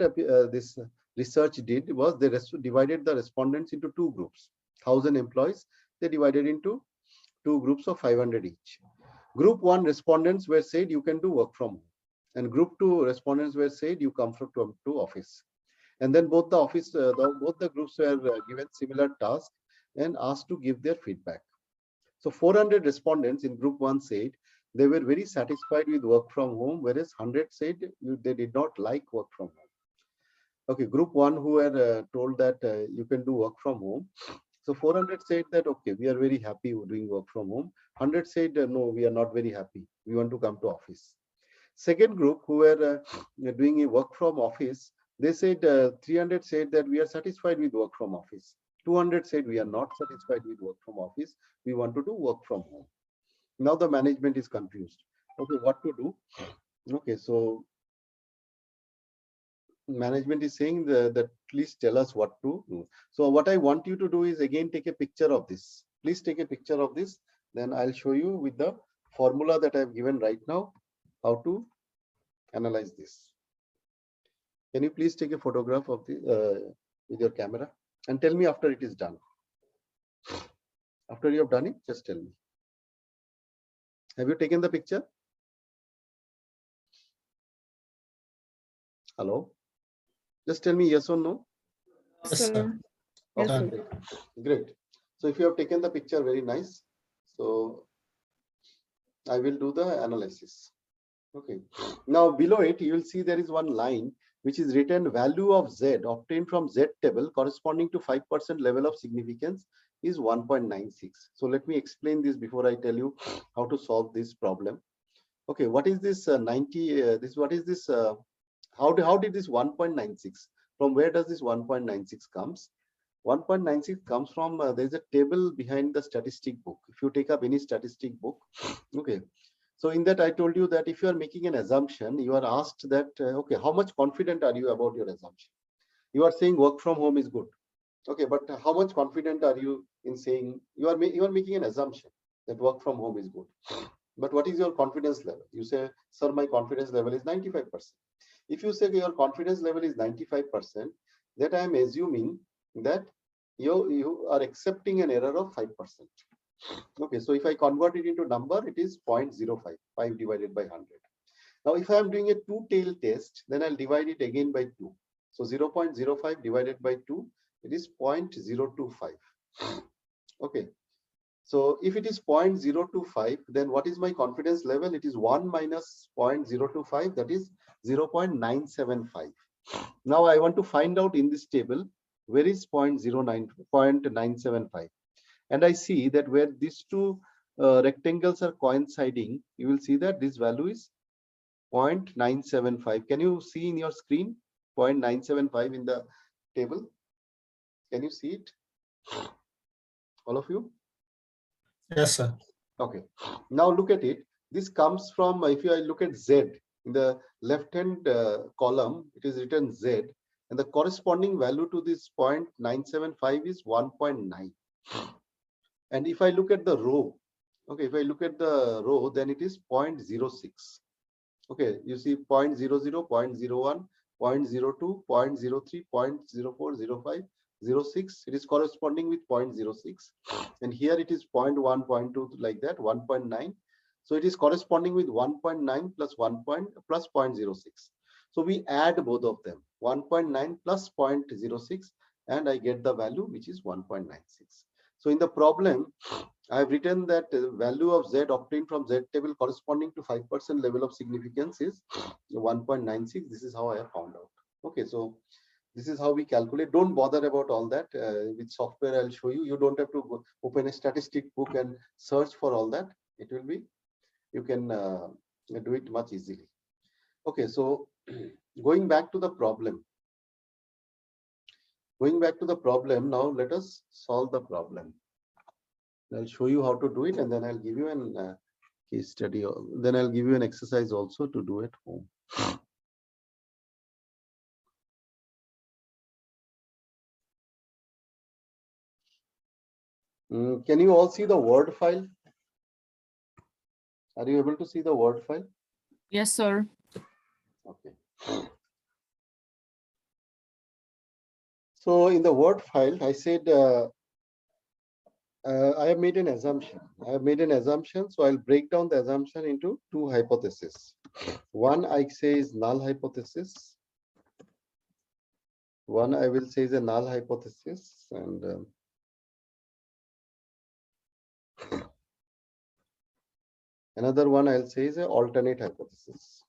this research did was, they divided the respondents into two groups. 1,000 employees, they divided into two groups of 500 each. Group 1 respondents were said you can do work from home, and group 2 respondents were said you come to office. And then both the groups were given similar task and asked to give their feedback. So 400 respondents in group 1 said they were very satisfied with work from home, whereas 100 said they did not like work from home. Okay, group 1 who were told that you can do work from home. So 400 said that, okay, we are very happy doing work from home. 100 said, no, we are not very happy. We want to come to office. Second group who were doing a work from office, they said 300 said that we are satisfied with work from office. 200 said we are not satisfied with work from office. We want to do work from home. Now the management is confused. Okay, what to do? Okay, so management is saying that please tell us what to do. So what I want you to do is, again, take a picture of this. Please take a picture of this. Then I'll show you with the formula that I've given right now, how to analyze this. Can you please take a photograph of the with your camera and tell me after it is done? After you have done it, just tell me. Have you taken the picture? Hello? Just tell me yes or no. Yes, sir. Yes, Okay, sir. great. Great. So if you have taken the picture, very nice. So I will do the analysis. Okay. Now below it, you will see there is one line which is written value of Z obtained from Z table corresponding to 5% level of significance is 1.96. So let me explain this before I tell you how to solve this problem. Okay, what is this 90? What is this? How did this 1.96? From where does this 1.96 comes? 1.96 comes from there is a table behind the statistic book. If you take up any statistic book, okay. So in that I told you that if you are making an assumption, you are asked that okay, how much confident are you about your assumption? You are saying work from home is good. Okay, but how much confident are you in saying you are making an assumption that work from home is good? But what is your confidence level? You say, sir, my confidence level is 95%. If you say your confidence level is 95%, that I am assuming that you are accepting an error of 5%. Okay, so if I convert it into number, it is 0.05, 5 divided by 100. Now, if I am doing a two-tail test, then I'll divide it again by 2. So 0.05 divided by 2, it is 0.025. Okay. So if it is 0.025, then what is my confidence level? It is 1 minus 0.025, that is 0.975. Now I want to find out in this table, where is 0.975? And I see that where these two rectangles are coinciding, you will see that this value is 0.975. Can you see in your screen 0.975 in the table? Can you see it? All of you? Yes, sir. Okay. Now look at it. This comes from, if I look at Z, in the left-hand column, it is written Z, and the corresponding value to this 0.975 is 1.9. And if I look at the row, okay, if I look at the row, then it is 0.06. Okay, you see 0.00, 0.01, 0.02, 0.03, 0.04, 0.05, 0.6. It is corresponding with 0.06. And here it is 0.1, 0.2, like that, 1.9. So it is corresponding with 1.9 plus 0.06. So we add both of them, 1.9 plus 0.06, and I get the value, which is 1.96. So in the problem, I have written that the value of Z obtained from Z table corresponding to 5% level of significance is 1.96. This is how I have found out. Okay, so this is how we calculate. Don't bother about all that. With software, I'll show you. You don't have to go open a statistic book and search for all that. It will be, you can do it much easily. Okay, so going back to the problem. Going back to the problem, now let us solve the problem. I'll show you how to do it, and then I'll give you an case study. Then I'll give you an exercise also to do at home. Can you all see the Word file? Are you able to see the Word file? Yes, sir. Okay. So in the Word file, I said I have made an assumption. So I'll break down the assumption into two hypotheses. One I say is null hypothesis. One I will say is a null hypothesis, and another one I'll say is an alternate hypothesis.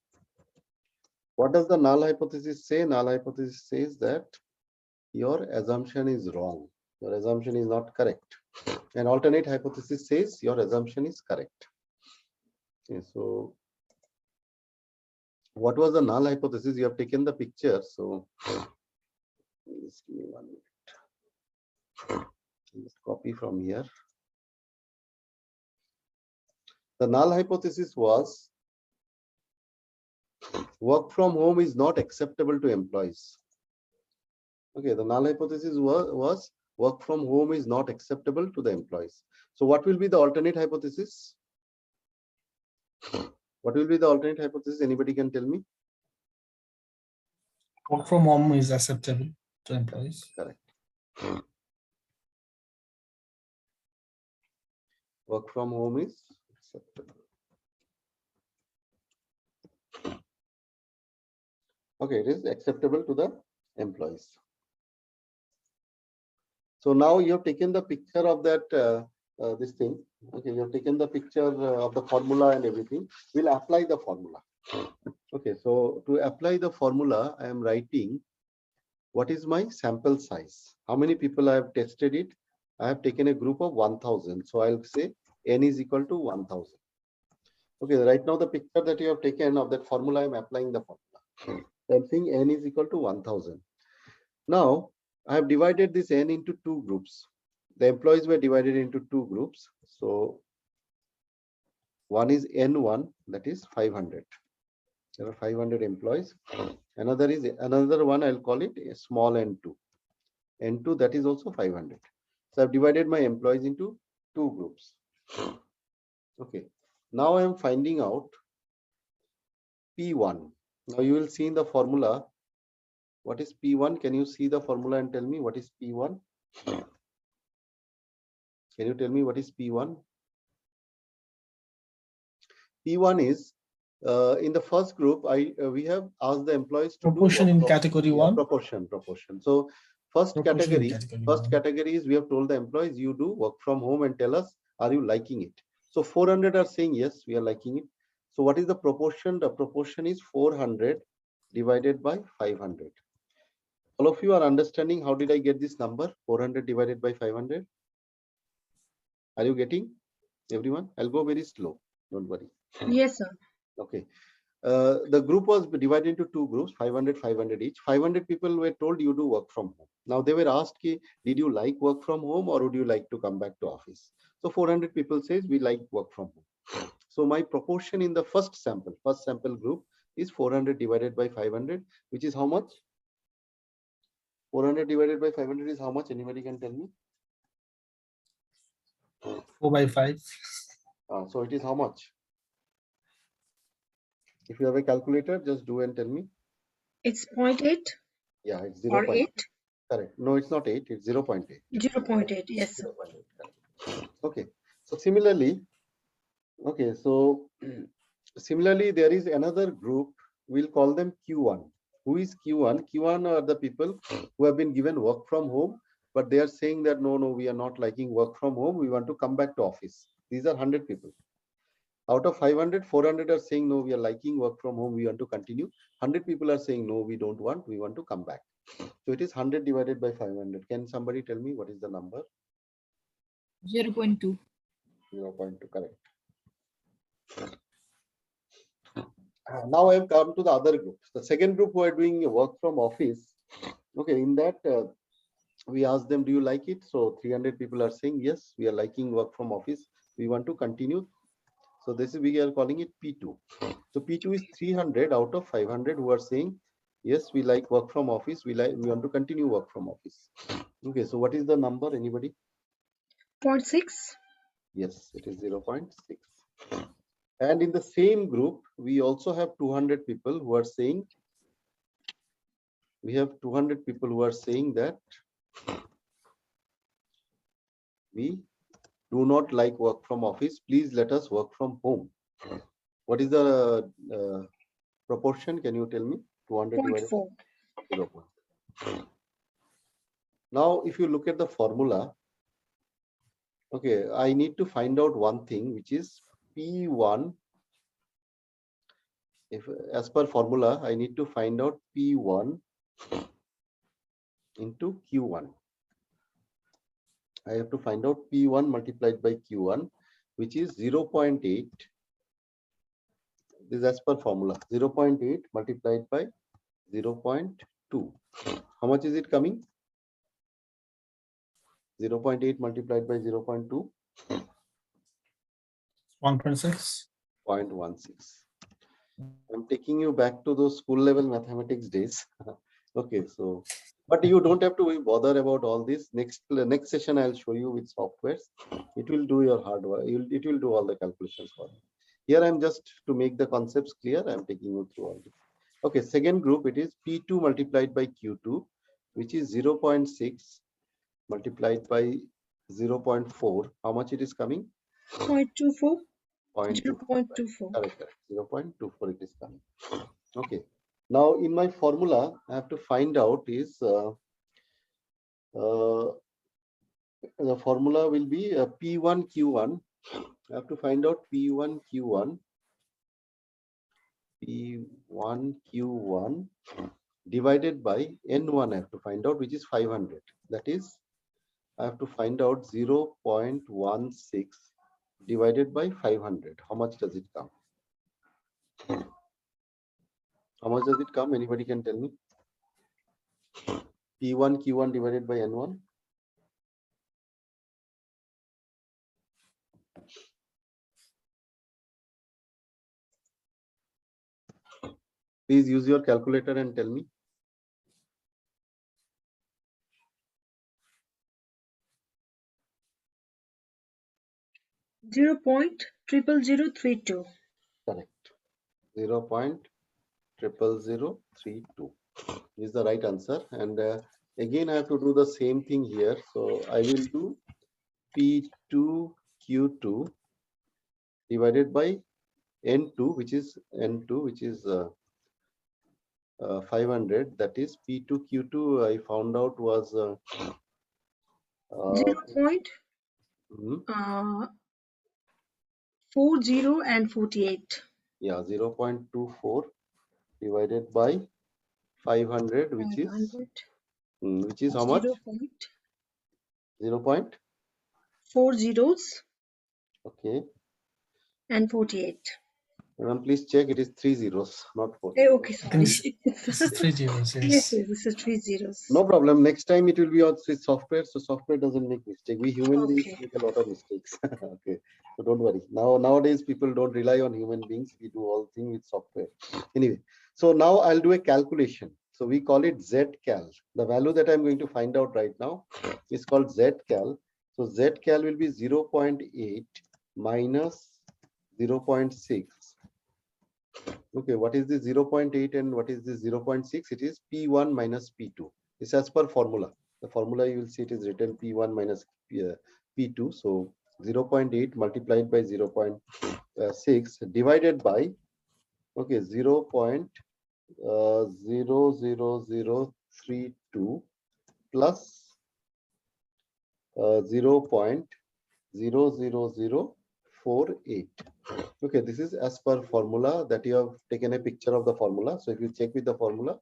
What does the null hypothesis say? Null hypothesis says that your assumption is wrong. Your assumption is not correct. An alternate hypothesis says your assumption is correct. Okay, so what was the null hypothesis? You have taken the picture. So just give me 1 minute. Just copy from here. The null hypothesis was work from home is not acceptable to employees. Okay, the null hypothesis was work from home is not acceptable to the employees. So what will be the alternate hypothesis? What will be the alternate hypothesis? Anybody can tell me? Work from home is acceptable to employees. Correct. Work from home is acceptable. Okay, it is acceptable to the employees. So now you have taken the picture of that this thing. Okay, you have taken the picture of the formula and everything. We'll apply the formula. Okay. Okay, so to apply the formula, I am writing what is my sample size? How many people I have tested it? I have taken a group of 1000. So I'll say n is equal to 1000. Okay, right now the picture that you have taken of that formula, I'm applying the formula. I'm saying n is equal to 1000. Now, I have divided this n into two groups. The employees were divided into two groups. So one is N1, that is 500. There are 500 employees. Another one, I'll call it a small N2. N2, that is also 500. So I've divided my employees into two groups. Okay. Now I am finding out P1. Now you will see in the formula, what is P1? Can you see the formula and tell me what is P1? Can you tell me what is P1? P1 is in the first group, we have asked the employees to Proportion do in category one. proportion. So first Proportion in category is we have told the employees you do work from home and tell us, are you liking it? So 400 are saying yes, we are liking it. So what is the proportion? The proportion is 400 divided by 500. All of you are understanding how did I get this number? 400 divided by 500. Are you getting, everyone? I'll go very slow. Don't worry. Yes, sir. Okay. The group was divided into two groups, 500, 500 each. 500 people were told you do work from home. Now they were asked, did you like work from home or would you like to come back to office? So 400 people says we like work from home. So my proportion in the first sample group is 400 divided by 500, which is how much? 400 divided by 500 is how much? Anybody can tell me? 4 by 5. So it is how much? If you have a calculator, just do and tell me. It's 0.8 Yeah, it's or 0. 8? Correct. No, it's not 8. It's 0.8. 0.8. Yes, sir. 0.8. Okay. So similarly, similarly, there is another group. We'll call them Q1. Who is Q1? Q1 are the people who have been given work from home, but they are saying that no, we are not liking work from home. We want to come back to office. These are 100 people. Out of 500, 400 are saying no, we are liking work from home. We want to continue. 100 people are saying no, we don't want. We want to come back. So it is 100 divided by 500. Can somebody tell me what is the number? 0.2. 0.2, correct. Now I have come to the other groups. The second group who are doing work from office. Okay, in that we asked them, do you like it? So 300 people are saying yes, we are liking work from office. We want to continue. So this is, we are calling it P2. So P2 is 300 out of 500 who are saying yes, we like work from office. We want to continue work from office. Okay, so what is the number? Anybody? 0.6. Yes, it is 0.6. And in the same group, we also have 200 people who are saying, that we do not like work from office. Please let us work from home. What is the proportion? Can you tell me? 200 divided 0.4. 0.4. Now, if you look at the formula, okay, I need to find out one thing, which is P1. If as per formula, I need to find out P1 into Q1. I have to find out P1 multiplied by Q1, which is 0.8. This is as per formula. 0.8 multiplied by 0.2. How much is it coming? 0.8 multiplied by 0.2. 1.6. 0.16. I'm taking you back to those school level mathematics days. Okay, so, but you don't have to bother about all this. Next session, I'll show you with softwares. It will do your hard work. It will do all the calculations for you. Here, I'm just to make the concepts clear. I'm taking you through all this. Okay, second group, it is P2 multiplied by Q2, which is 0.6 multiplied by 0.4. How much it is coming? 0.24. 0.24. 0.24. Correct. 0.24 it is coming. Okay. Now in my formula, I have to find out is the formula will be P1 Q1. I have to find out P1 Q1 P1 Q1 divided by N1 I have to find out, which is 500. That is, I have to find out 0.16 divided by 500. How much does it come? How much does it come? Anybody can tell me? P1 Q1 divided by N1. Please use your calculator and tell me. 0.00032. Correct. 0.00032 is the right answer. And again, I have to do the same thing here. So I will do P2 Q2 divided by N2, which is 500. That is P2 Q2. I found out was 0.40 and 48. yeah, 0.24 divided by 500, which is 500. how much? 0. 4 zeros Okay. and 48. Please check. It is 3 zeros, not 4. Okay, I think sorry. this is 3 zeros. Yes, Yes. yes, this is 3 zeros. No problem. Next time it will be on software. So software doesn't make mistake. We human beings Okay. make a lot of mistakes. Okay. So don't worry. Nowadays people don't rely on human beings. We do all things with software. Anyway, so now I'll do a calculation. So we call it zcal. The value that I'm going to find out right now is called zcal. So zcal will be 0.8 minus 0.6. Okay, what is this 0.8 and what is this 0.6? It is P1 minus P2. This as per formula. The formula you will see it is written P1 minus P2. So 0.8 multiplied by 0.6 divided by 0.00032 plus 0.00048. Okay, this is as per formula that you have taken a picture of the formula. So if you check with the formula,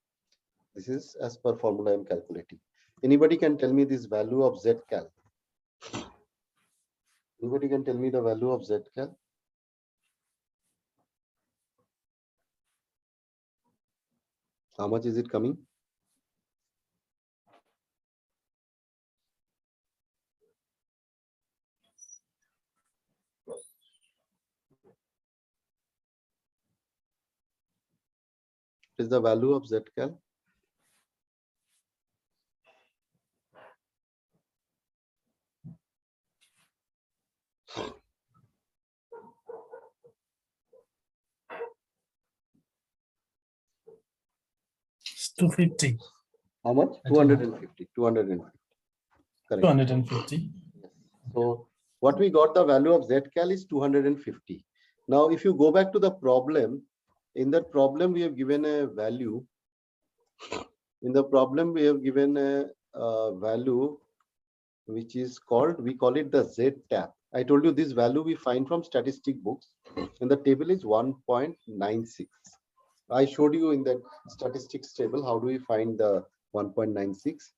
this is as per formula I am calculating. Anybody can tell me this value of zcal? Anybody can tell me the value of zcal? How much is it coming? What is the value of zcal? It's 250. How much? I don't know. 250. 250. Correct. 250. Yes. So what we got the value of zcal is 250. Now, if you go back to the problem, in that problem we have given a value. In the problem we have given a value which is called, we call it the Z tab. I told you this value we find from statistic books, and the table is 1.96. I showed you in that statistics table how do we find the 1.96.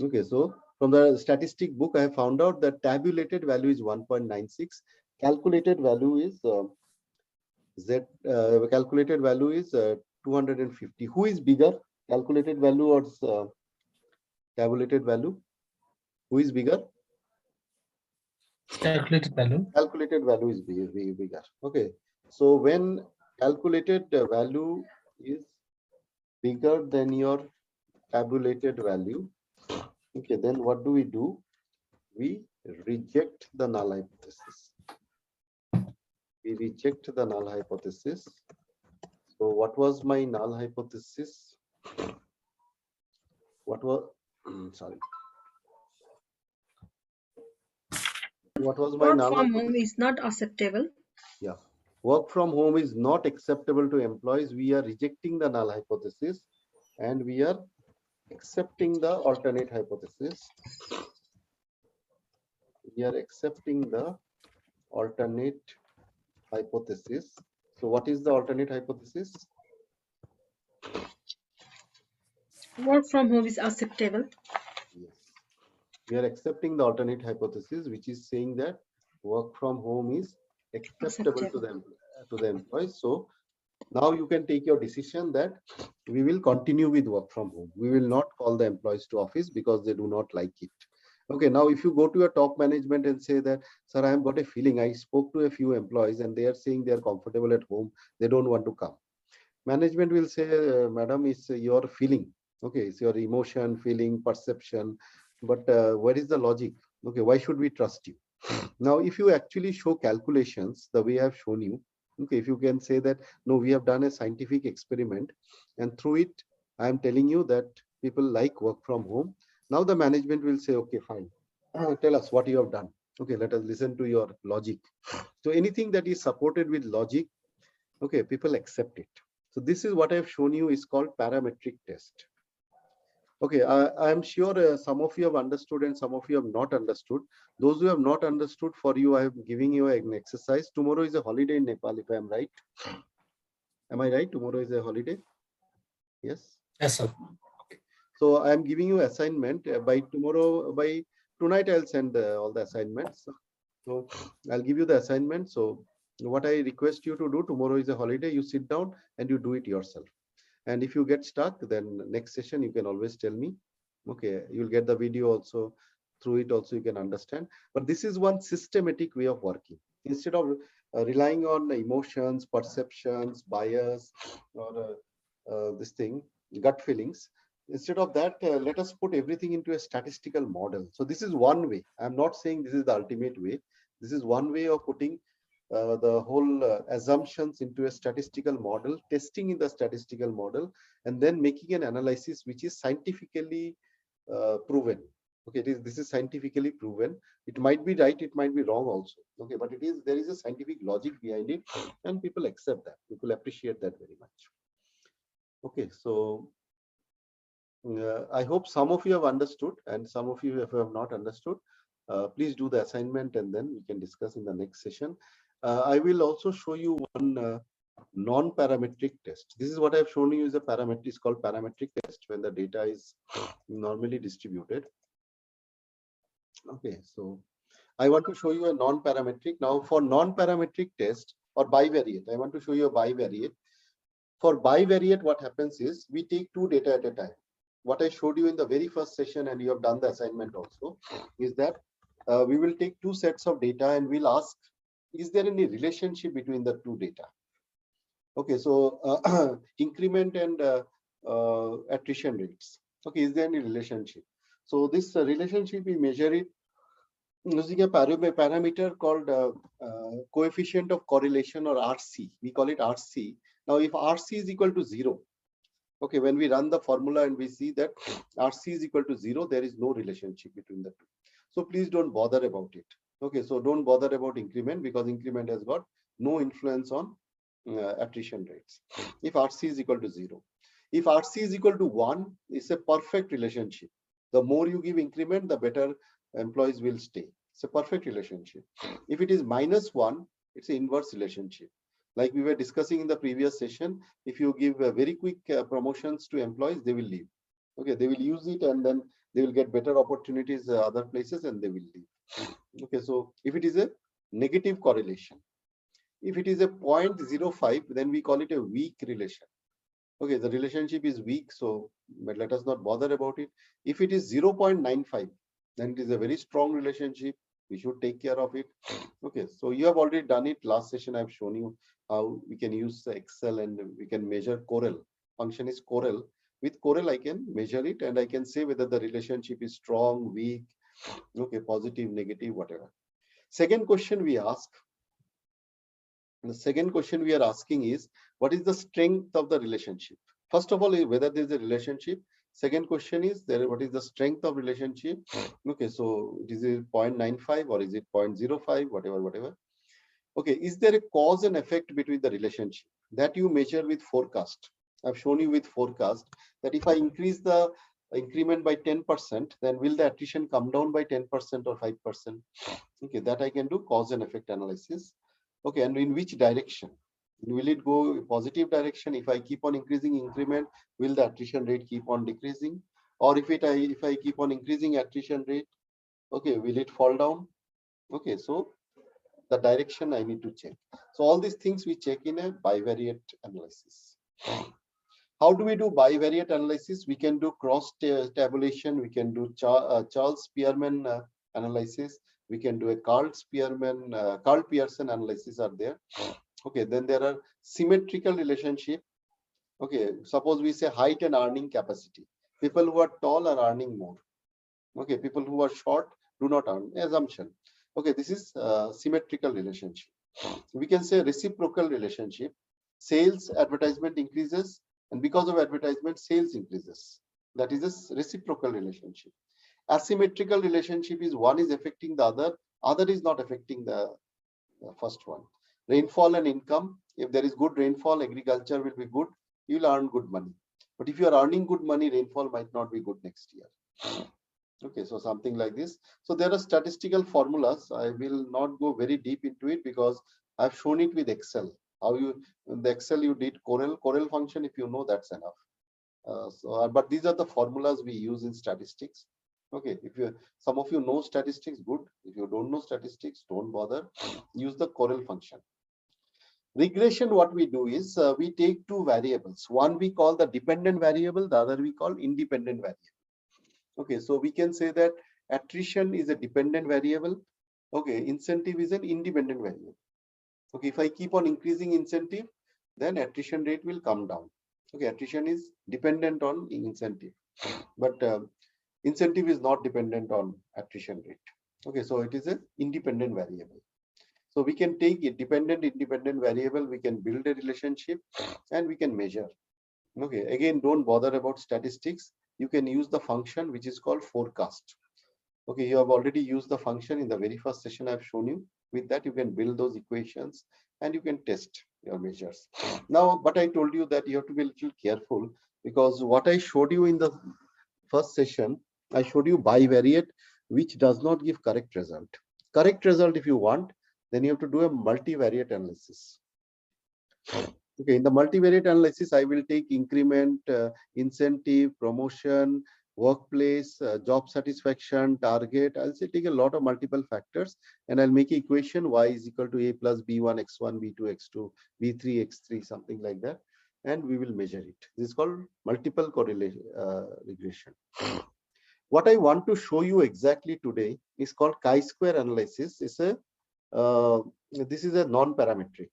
Okay, so from the statistic book I have found out that tabulated value is 1.96. Calculated value is calculated value is 250. Who is bigger, calculated value or tabulated value? Who is bigger? Calculated value. Calculated value is bigger. Okay, so when calculated value is bigger than your tabulated value, okay, then what do? We reject the null hypothesis. We reject the null hypothesis. So what was my null hypothesis? What was sorry? What was my Work null from hypothesis? home is not acceptable. Yeah, work from home is not acceptable to employees. We are rejecting the null hypothesis and we are accepting the alternate hypothesis. We are accepting the alternate hypothesis. So what is the alternate hypothesis? Work from home is acceptable. Yes. We are accepting the alternate hypothesis, which is saying that work from home is acceptable to Acceptable. the employees. So now you can take your decision that we will continue with work from home. We will not call the employees to office because they do not like it. Okay, now if you go to your top management and say that, sir, I have got a feeling, I spoke to a few employees and they are saying they are comfortable at home, they don't want to come. Management will say, madam, it's your feeling. Okay, it's your emotion, feeling, perception. But where is the logic? Okay, why should we trust you? Now, if you actually show calculations the way I've shown you, okay, if you can say that, no, we have done a scientific experiment and through it, I am telling you that people like work from home. Now the management will say, okay, fine. Tell us what you have done. Okay, let us listen to your logic. So anything that is supported with logic, okay, people accept it. So this is what I've shown you is called parametric test. Okay, I'm sure some of you have understood and some of you have not understood. Those who have not understood, for you, I am giving you an exercise. Tomorrow is a holiday in Nepal, if I am right. Am I right? Tomorrow is a holiday? Yes? Yes, sir. So I am giving you assignment by tomorrow, by tonight I'll send all the assignments. So I'll give you the assignment. So what I request you to do, tomorrow is a holiday, you sit down and you do it yourself. And if you get stuck, then next session you can always tell me. Okay, you'll get the video also. Through it also you can understand. But this is one systematic way of working. Instead of relying on emotions, perceptions, bias, or this thing, gut feelings. Instead of that, let us put everything into a statistical model. So this is one way. I'm not saying this is the ultimate way. This is one way of putting the whole assumptions into a statistical model, testing in the statistical model, and then making an analysis which is scientifically proven. Okay, this is scientifically proven. It might be right, it might be wrong also. Okay, but there is a scientific logic behind it, and people accept that. People appreciate that very much. Okay, so I hope some of you have understood, and some of you, if you have not understood, please do the assignment, and then we can discuss in the next session. I will also show you one non-parametric test. This is what I've shown you is a parametric. It's called parametric test when the data is normally distributed. Okay, so I want to show you a non-parametric. Now, for non-parametric test or bivariate, I want to show you a bivariate. For bivariate, what happens is we take two data at a time. What I showed you in the very first session, and you have done the assignment also, is that we will take two sets of data and we'll ask, is there any relationship between the two data? Okay, so increment and attrition rates. Okay, is there any relationship? So this relationship, we measure it using a parameter called coefficient of correlation, or RC. We call it RC. Now, if RC is equal to 0, okay, when we run the formula and we see that RC is equal to 0, there is no relationship between the two. So please don't bother about it. Okay, so don't bother about increment because increment has got no influence on attrition rates. If RC is equal to 0. If RC is equal to 1, it's a perfect relationship. The more you give increment, the better employees will stay. It's a perfect relationship. If it is -1, it's an inverse relationship. Like we were discussing in the previous session, if you give very quick promotions to employees, they will leave. Okay, they will use it and then they will get better opportunities other places and they will leave. Okay, so if it is a negative correlation, if it is a 0.05, then we call it a weak relation. Okay, the relationship is weak, so but let us not bother about it. If it is 0.95, then it is a very strong relationship. We should take care of it. Okay, so you have already done it. Last session I've shown you how we can use Excel and we can measure Corel. Function is Corel. With Corel, I can measure it and I can say whether the relationship is strong, weak, okay, positive, negative, whatever. Second question we ask. The second question we are asking is, what is the strength of the relationship? First of all, whether there is a relationship. Second question is, what is the strength of relationship? Okay, so is it 0.95 or is it 0.05, whatever. Okay, is there a cause and effect between the relationship? That you measure with forecast. I've shown you with forecast that if I increase the increment by 10%, then will the attrition come down by 10% or 5%? Okay, that I can do cause and effect analysis. Okay, and in which direction? Will it go positive direction? If I keep on increasing increment, will the attrition rate keep on decreasing? Or if I keep on increasing attrition rate, okay, will it fall down? Okay, so the direction I need to check. So all these things we check in a bivariate analysis. How do we do bivariate analysis? We can do cross tabulation. We can do Charles Spearman analysis. We can do a Carl Pearson analysis are there. Okay, then there are symmetrical relationship. Okay, suppose we say height and earning capacity. People who are tall are earning more. Okay, people who are short do not earn. Assumption. Okay, this is symmetrical relationship. We can say reciprocal relationship. Sales advertisement increases, and because of advertisement, sales increases. That is a reciprocal relationship. Asymmetrical relationship is one is affecting the other is not affecting the first one. Rainfall and income. If there is good rainfall, agriculture will be good. You will earn good money. But if you are earning good money, rainfall might not be good next year. Okay, so something like this. So there are statistical formulas. I will not go very deep into it because I've shown it with Excel. How you in the Excel you did Corel function. If you know, that's enough. But these are the formulas we use in statistics. Okay, if you some of you know statistics, good. If you don't know statistics, don't bother. Use the Corel function. Regression, what we do is we take two variables. One we call the dependent variable, the other we call independent variable. Okay, so we can say that attrition is a dependent variable. Okay, incentive is an independent variable. Okay, if I keep on increasing incentive, then attrition rate will come down. Okay, attrition is dependent on incentive, but incentive is not dependent on attrition rate. Okay, so it is an independent variable. So we can take a independent variable, we can build a relationship and we can measure. Okay, again, don't bother about statistics. You can use the function which is called forecast. Okay, you have already used the function in the very first session I've shown you. With that, you can build those equations and you can test your measures. Now, but I told you that you have to be a little careful because what I showed you in the first session, I showed you bivariate, which does not give correct result. Correct result, if you want, then you have to do a multivariate analysis. Okay, in the multivariate analysis, I will take increment, incentive, promotion, workplace, job satisfaction, target. I'll say take a lot of multiple factors and I'll make an equation y is equal to a plus b1 x1 b2 x2 b3 x3 something like that, and we will measure it. This is called multiple correlation regression. What I want to show you exactly today is called chi-square analysis. It's a this is a non-parametric.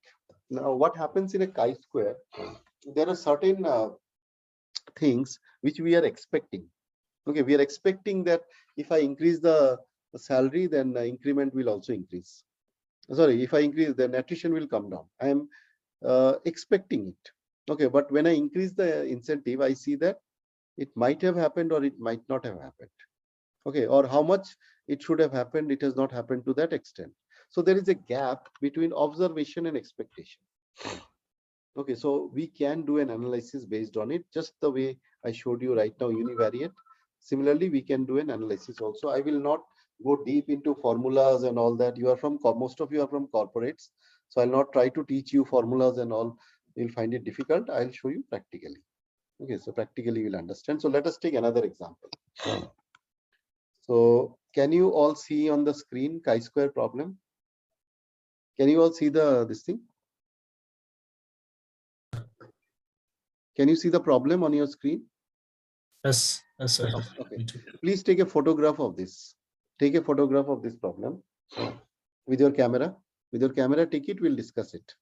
Now, what happens in a chi-square? There are certain things which we are expecting. Okay, we are expecting that if I increase the salary, then the increment will also increase. Sorry, if I increase, then attrition will come down. I am expecting it. Okay, but when I increase the incentive, I see that it might have happened or it might not have happened. Okay, or how much it should have happened, it has not happened to that extent. So there is a gap between observation and expectation. Okay, so we can do an analysis based on it, just the way I showed you right now, univariate. Similarly, we can do an analysis also. I will not go deep into formulas and all that. You are from, most of you are from corporates. So I'll not try to teach you formulas and all. You'll find it difficult. I'll show you practically. Okay, so practically you'll understand. So let us take another example. So can you all see on the screen chi-square problem? Can you all see this thing? Can you see the problem on your screen? Yes, sir. Okay. Please take a photograph of this. Take a photograph of this problem with your camera. With your camera, take it, we'll discuss it.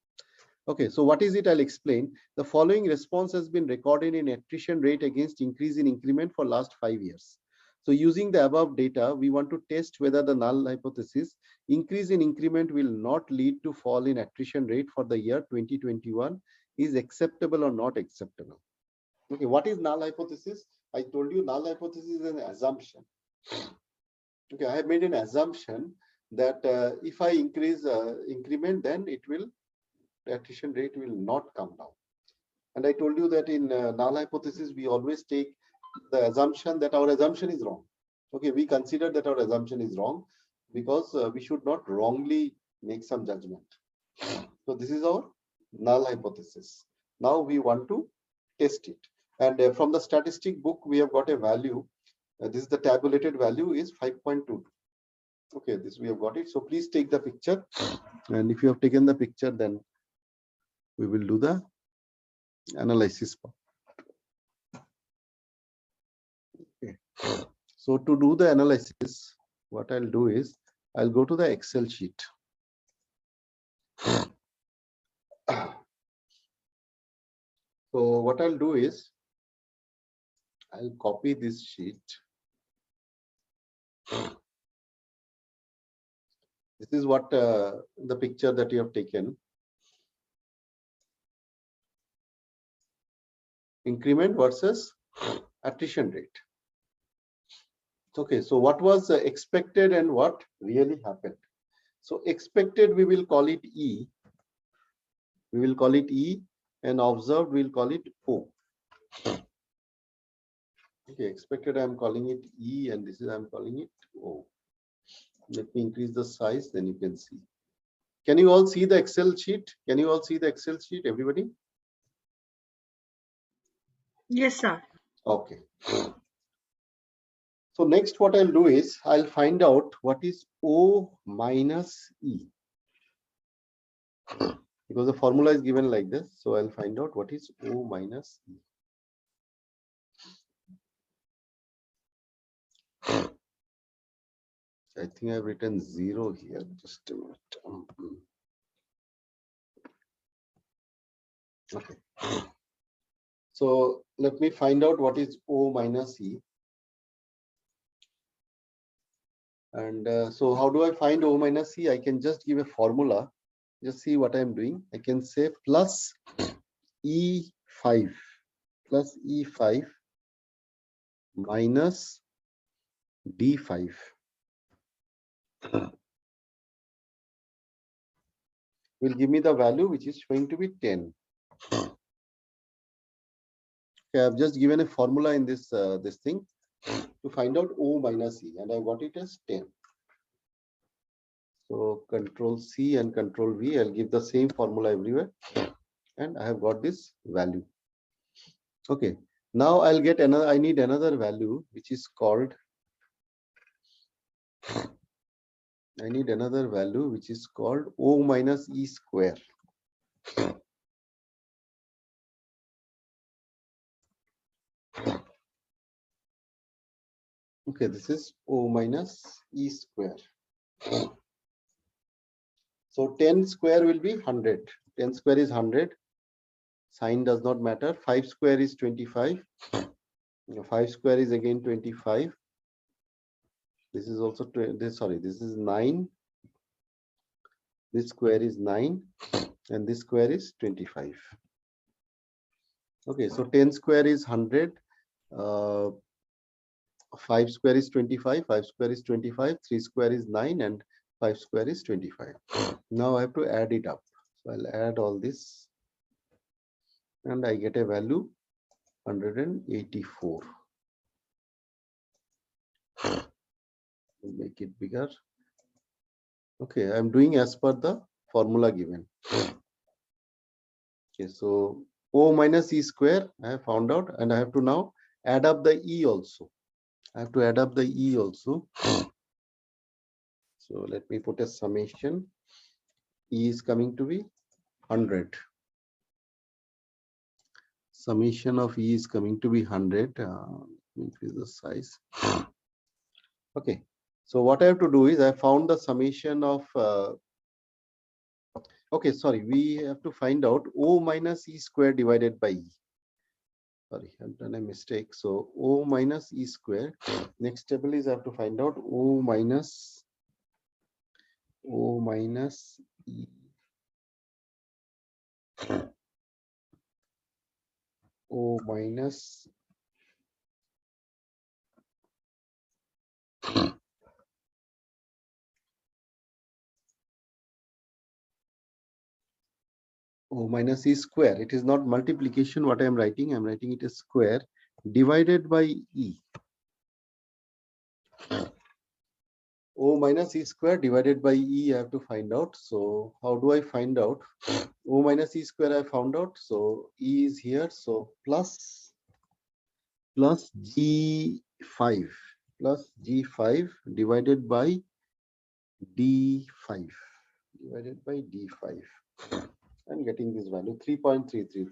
Okay, so what is it? I'll explain. The following response has been recorded in attrition rate against increase in increment for last 5 years. So using the above data, we want to test whether the null hypothesis, increase in increment will not lead to fall in attrition rate for the year 2021 is acceptable or not acceptable. Okay, what is null hypothesis? I told you null hypothesis is an assumption. Okay, I have made an assumption that if I increase increment, then the attrition rate will not come down. And I told you that in null hypothesis, we always take the assumption that our assumption is wrong. Okay, we consider that our assumption is wrong because we should not wrongly make some judgment. So this is our null hypothesis. Now we want to test it. And from the statistic book, we have got a value. This is the tabulated value is 5.22. Okay, this we have got it. So please take the picture. And if you have taken the picture, then we will do the analysis part. Okay. So to do the analysis, what I'll do is I'll go to the Excel sheet. So what I'll do is I'll copy this sheet. This is what the picture that you have taken. Increment versus attrition rate. Okay, so what was expected and what really happened? So expected, we will call it E. We will call it E, and observed, we'll call it O. Okay, expected, I'm calling it E, and this is I'm calling it O. Let me increase the size, then you can see. Can you all see the Excel sheet? Can you all see the Excel sheet, everybody? Yes, sir. Okay. So next what I'll do is I'll find out what is O minus E. Because the formula is given like this. So I'll find out what is O minus E. I think I've written 0 here. Just a minute. Okay. So let me find out what is O minus E. And so how do I find O minus E? I can just give a formula. Just see what I'm doing. I can say plus E5 plus E5 minus D5. Will give me the value which is going to be 10. Okay, I've just given a formula in this this thing to find out O minus E, and I got it as 10. So Control C and Control V, I'll give the same formula everywhere, and I have got this value. Okay, now I'll get another. I need another value which is called. I need another value which is called O minus E square. Okay, this is O minus E square. So 10 square will be 100. 10 square is 100. Sign does not matter. 5 square is 25. 5 square is again 25. This is also this. Sorry, this is 9. This square is 9, and this square is 25. Okay, so 10 square is 100. 5 square is 25. 5 square is 25. 3 square is 9, and 5 square is 25. Now I have to add it up. So I'll add all this, and I get a value 184. Make it bigger. Okay, I'm doing as per the formula given. Okay, so O minus E square I have found out, and I have to now add up the E also. I have to add up the E also. So let me put a summation. E is coming to be 100. Summation of E is coming to be 100. Increase the size. Okay, so what I have to do is I found the summation of okay, sorry, we have to find out O minus E square divided by E. Sorry, I've done a mistake. So O minus E square. Next table is I have to find out O minus E. O minus O minus E square. It is not multiplication what I am writing. I'm writing it as square divided by E. O minus E square divided by E I have to find out. So how do I find out? O minus E square I found out. So E is here. So plus G5 plus G5 divided by D5 divided by D5. I'm getting this value 3.333.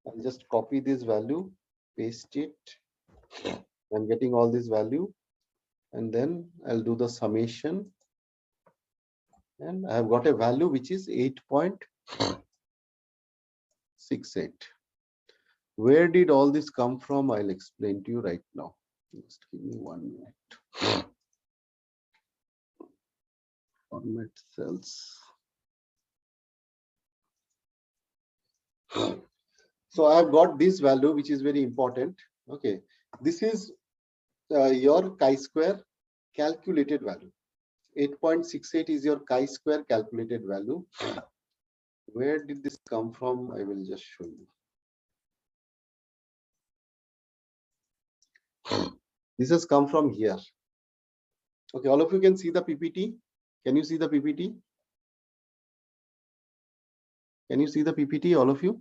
I'll just copy this value, paste it. I'm getting all this value, and then I'll do the summation. And I have got a value which is 8.68. Where did all this come from? I'll explain to you right now. Just give me 1 minute. Format cells. So I have got this value, which is very important. Okay, this is your chi-square calculated value. 8.68 is your chi-square calculated value. Where did this come from? I will just show you. This has come from here. Okay, all of you can see the PPT. Can you see the PPT? Can you see the PPT, all of you?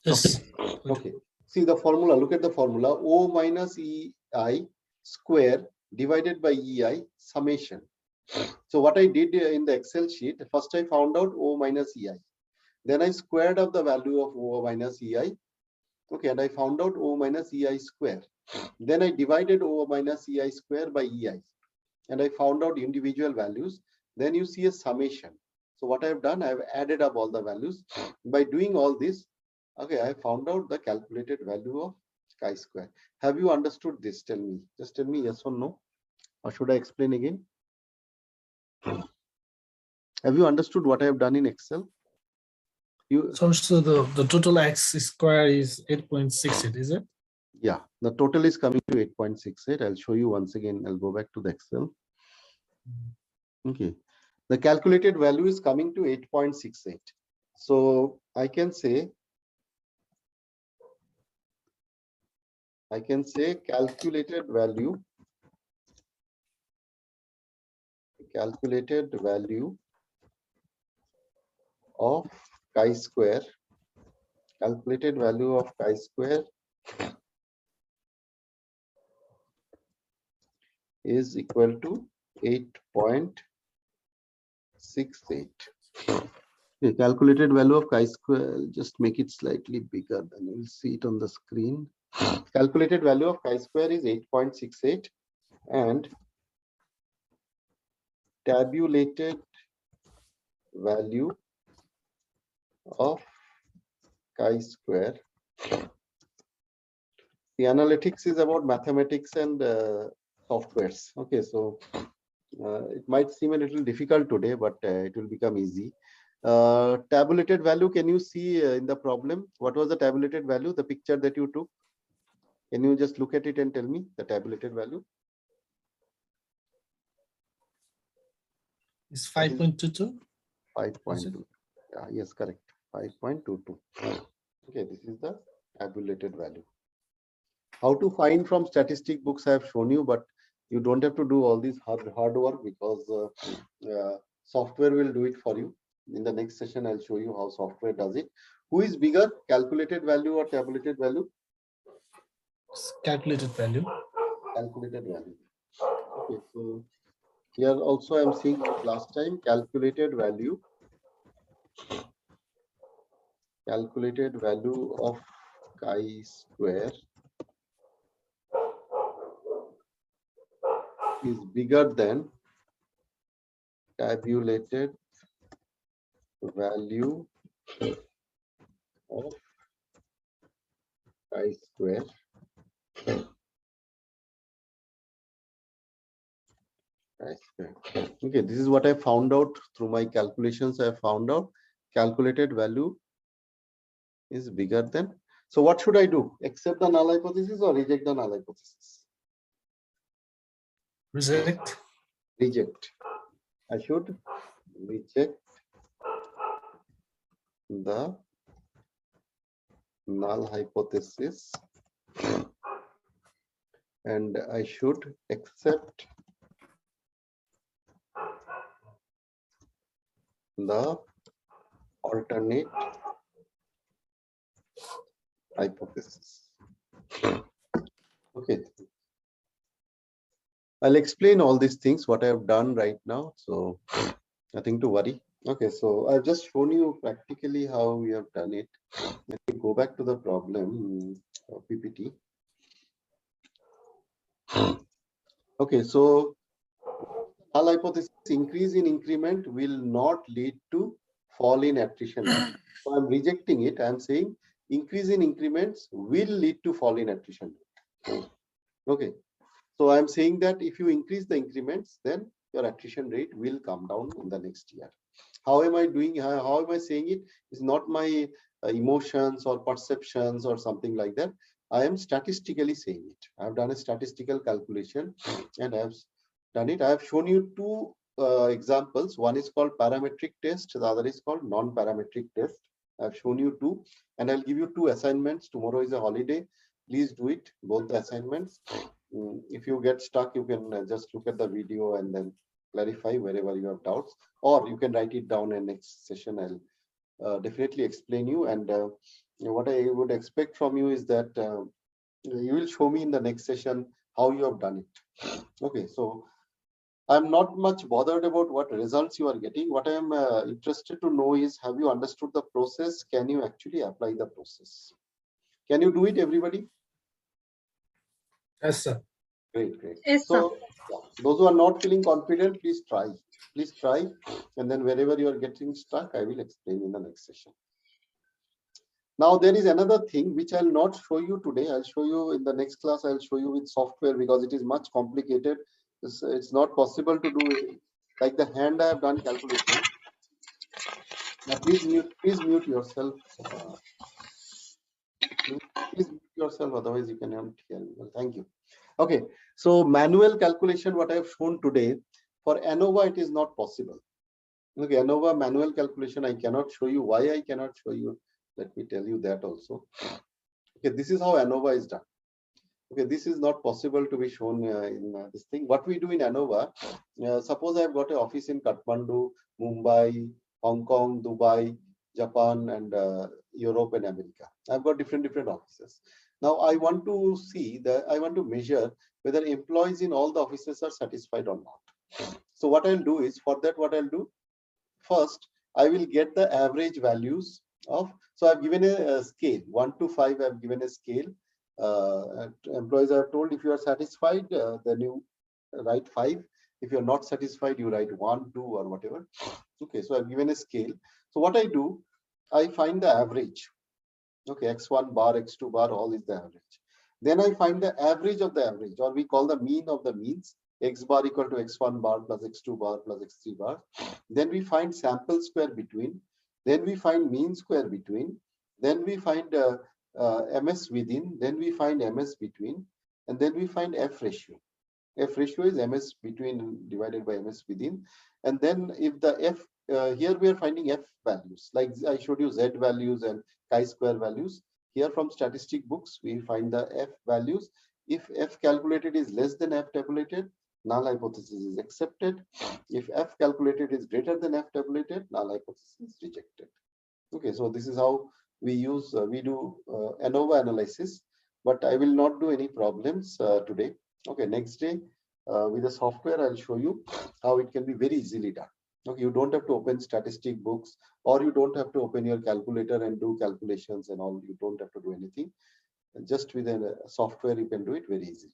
Yes. Okay. See the formula. Look at the formula. O minus EI square divided by EI summation. So what I did in the Excel sheet, first I found out O minus EI. Then I squared up the value of O minus EI. Okay, and I found out O minus EI square. Then I divided O minus EI square by EI. And I found out individual values. Then you see a summation. So what I have done, I have added up all the values. By doing all this, okay, I found out the calculated value of chi-square. Have you understood this? Tell me. Just tell me yes or no. Or should I explain again? Have you understood what I have done in Excel? So the total x square is 8.68, is it? Yeah, the total is coming to 8.68. I'll show you once again. I'll go back to the Excel. Okay. The calculated value is coming to 8.68. So I can say calculated value of chi-square, calculated value of chi-square is equal to 8.68. Okay, calculated value of chi-square, just make it slightly bigger, then you'll see it on the screen. Calculated value of chi-square is 8.68 and tabulated value of chi-square. The analytics is about mathematics and softwares. Okay, so it might seem a little difficult today, but it will become easy. Tabulated value, can you see in the problem? What was the tabulated value, the picture that you took? Can you just look at it and tell me the tabulated value? It's 5.22. 5.2. Yeah, yes, correct. 5.22. Okay, this is the tabulated value. How to find from statistic books I have shown you, but you don't have to do all this hard work because software will do it for you. In the next session, I'll show you how software does it. Who is bigger, calculated value or tabulated value? Calculated value. Calculated value. Okay, so here also I'm seeing last time calculated value of chi-square is bigger than tabulated value of chi-square. Okay, this is what I found out through my calculations. I found out calculated value is bigger than. So what should I do? Accept the null hypothesis or reject the null hypothesis? Reject. Reject. I should reject the null hypothesis and I should accept the alternate hypothesis. Okay, I'll explain all these things what I have done right now, so nothing to worry. Okay, so I've just shown you practically how we have done it. Let me go back to the problem PPT. Okay, so null hypothesis, increase in increment will not lead to fall in attrition rate. So I'm rejecting it. I'm saying increase in increments will lead to fall in attrition rate. Okay, so I'm saying that if you increase the increments, then your attrition rate will come down in the next year. How am I doing? How am I saying it? It's not my emotions or perceptions or something like that. I am statistically saying it. I've done a statistical calculation and I've done it. I have shown you two examples. One is called parametric test. The other is called non-parametric test. I've shown you two, and I'll give you two assignments. Tomorrow is a holiday. Please do it, both the assignments. If you get stuck, you can just look at the video and then clarify wherever you have doubts, or you can write it down and next session I'll definitely explain you. And what I would expect from you is that you will show me in the next session how you have done it. Okay, so I'm not much bothered about what results you are getting. What I am interested to know is, have you understood the process? Can you actually apply the process? Can you do it, everybody? Yes, sir. Great, great. Yes, sir. So yeah, those who are not feeling confident, please try. Please try. And then wherever you are getting stuck, I will explain in the next session. Now, there is another thing which I'll not show you today. I'll show you in the next class. I'll show you with software because it is much complicated. It's not possible to do it like the hand I have done calculation. Now, please mute yourself. Please mute yourself, otherwise you cannot hear me. Well, thank you. Okay, so manual calculation, what I have shown today, for ANOVA, it is not possible. Okay, ANOVA manual calculation, I cannot show you. Why I cannot show you? Let me tell you that also. Okay, this is how ANOVA is done. Okay, this is not possible to be shown in this thing. What we do in ANOVA, suppose I've got an office in Kathmandu, Mumbai, Hong Kong, Dubai, Japan, and Europe and America. I've got different offices. Now I want to see that I want to measure whether employees in all the offices are satisfied or not. So what I'll do is, for that, what I'll do first, I will get the average values of. So I've given a scale 1 to 5. I've given a scale. Employees are told, if you are satisfied, then you write 5. If you're not satisfied, you write 1, 2, or whatever. Okay, so I've given a scale. So what I do, I find the average. Okay, x1 bar, x2 bar, all is the average. Then I find the average of the average, or we call the mean of the means, x bar equal to x1 bar plus x2 bar plus x3 bar. Then we find sample square between. Then we find mean square between. Then we find MS within. Then we find MS between. And then we find F ratio. F ratio is MS between divided by MS within. And then if the F, here we are finding F values, like I showed you Z values and chi-square values. Here from statistic books, we find the F values. If F calculated is less than F tabulated, null hypothesis is accepted. If F calculated is greater than F tabulated, null hypothesis is rejected. Okay, so this is how we use, we do ANOVA analysis, but I will not do any problems today. Okay, next day with the software, I'll show you how it can be very easily done. Okay, you don't have to open statistic books, or you don't have to open your calculator and do calculations and all. You don't have to do anything. And just with a software, you can do it very easily.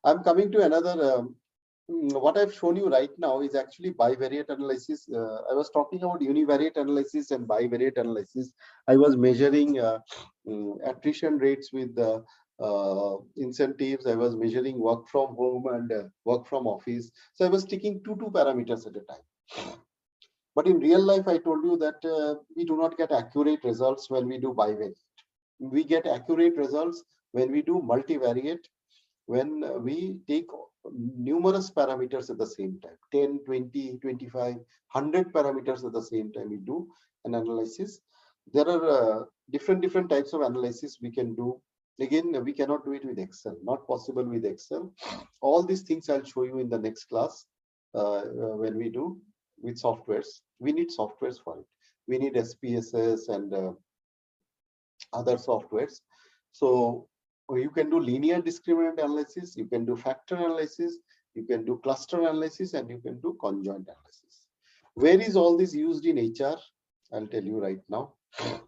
I'm coming to another. What I've shown you right now is actually bivariate analysis. I was talking about univariate analysis and bivariate analysis. I was measuring attrition rates with incentives. I was measuring work from home and work from office. So I was taking two parameters at a time. But in real life, I told you that we do not get accurate results when we do bivariate. We get accurate results when we do multivariate, when we take numerous parameters at the same time, 10, 20, 25, 100 parameters at the same time we do an analysis. There are different types of analysis we can do Again, we cannot do it with Excel, not possible with Excel. All these things I'll show you in the next class when we do with softwares. We need softwares for it. We need SPSS and other softwares. So you can do linear discriminant analysis, you can do factor analysis, you can do cluster analysis, and you can do conjoint analysis. Where is all this used in HR? I'll tell you right now.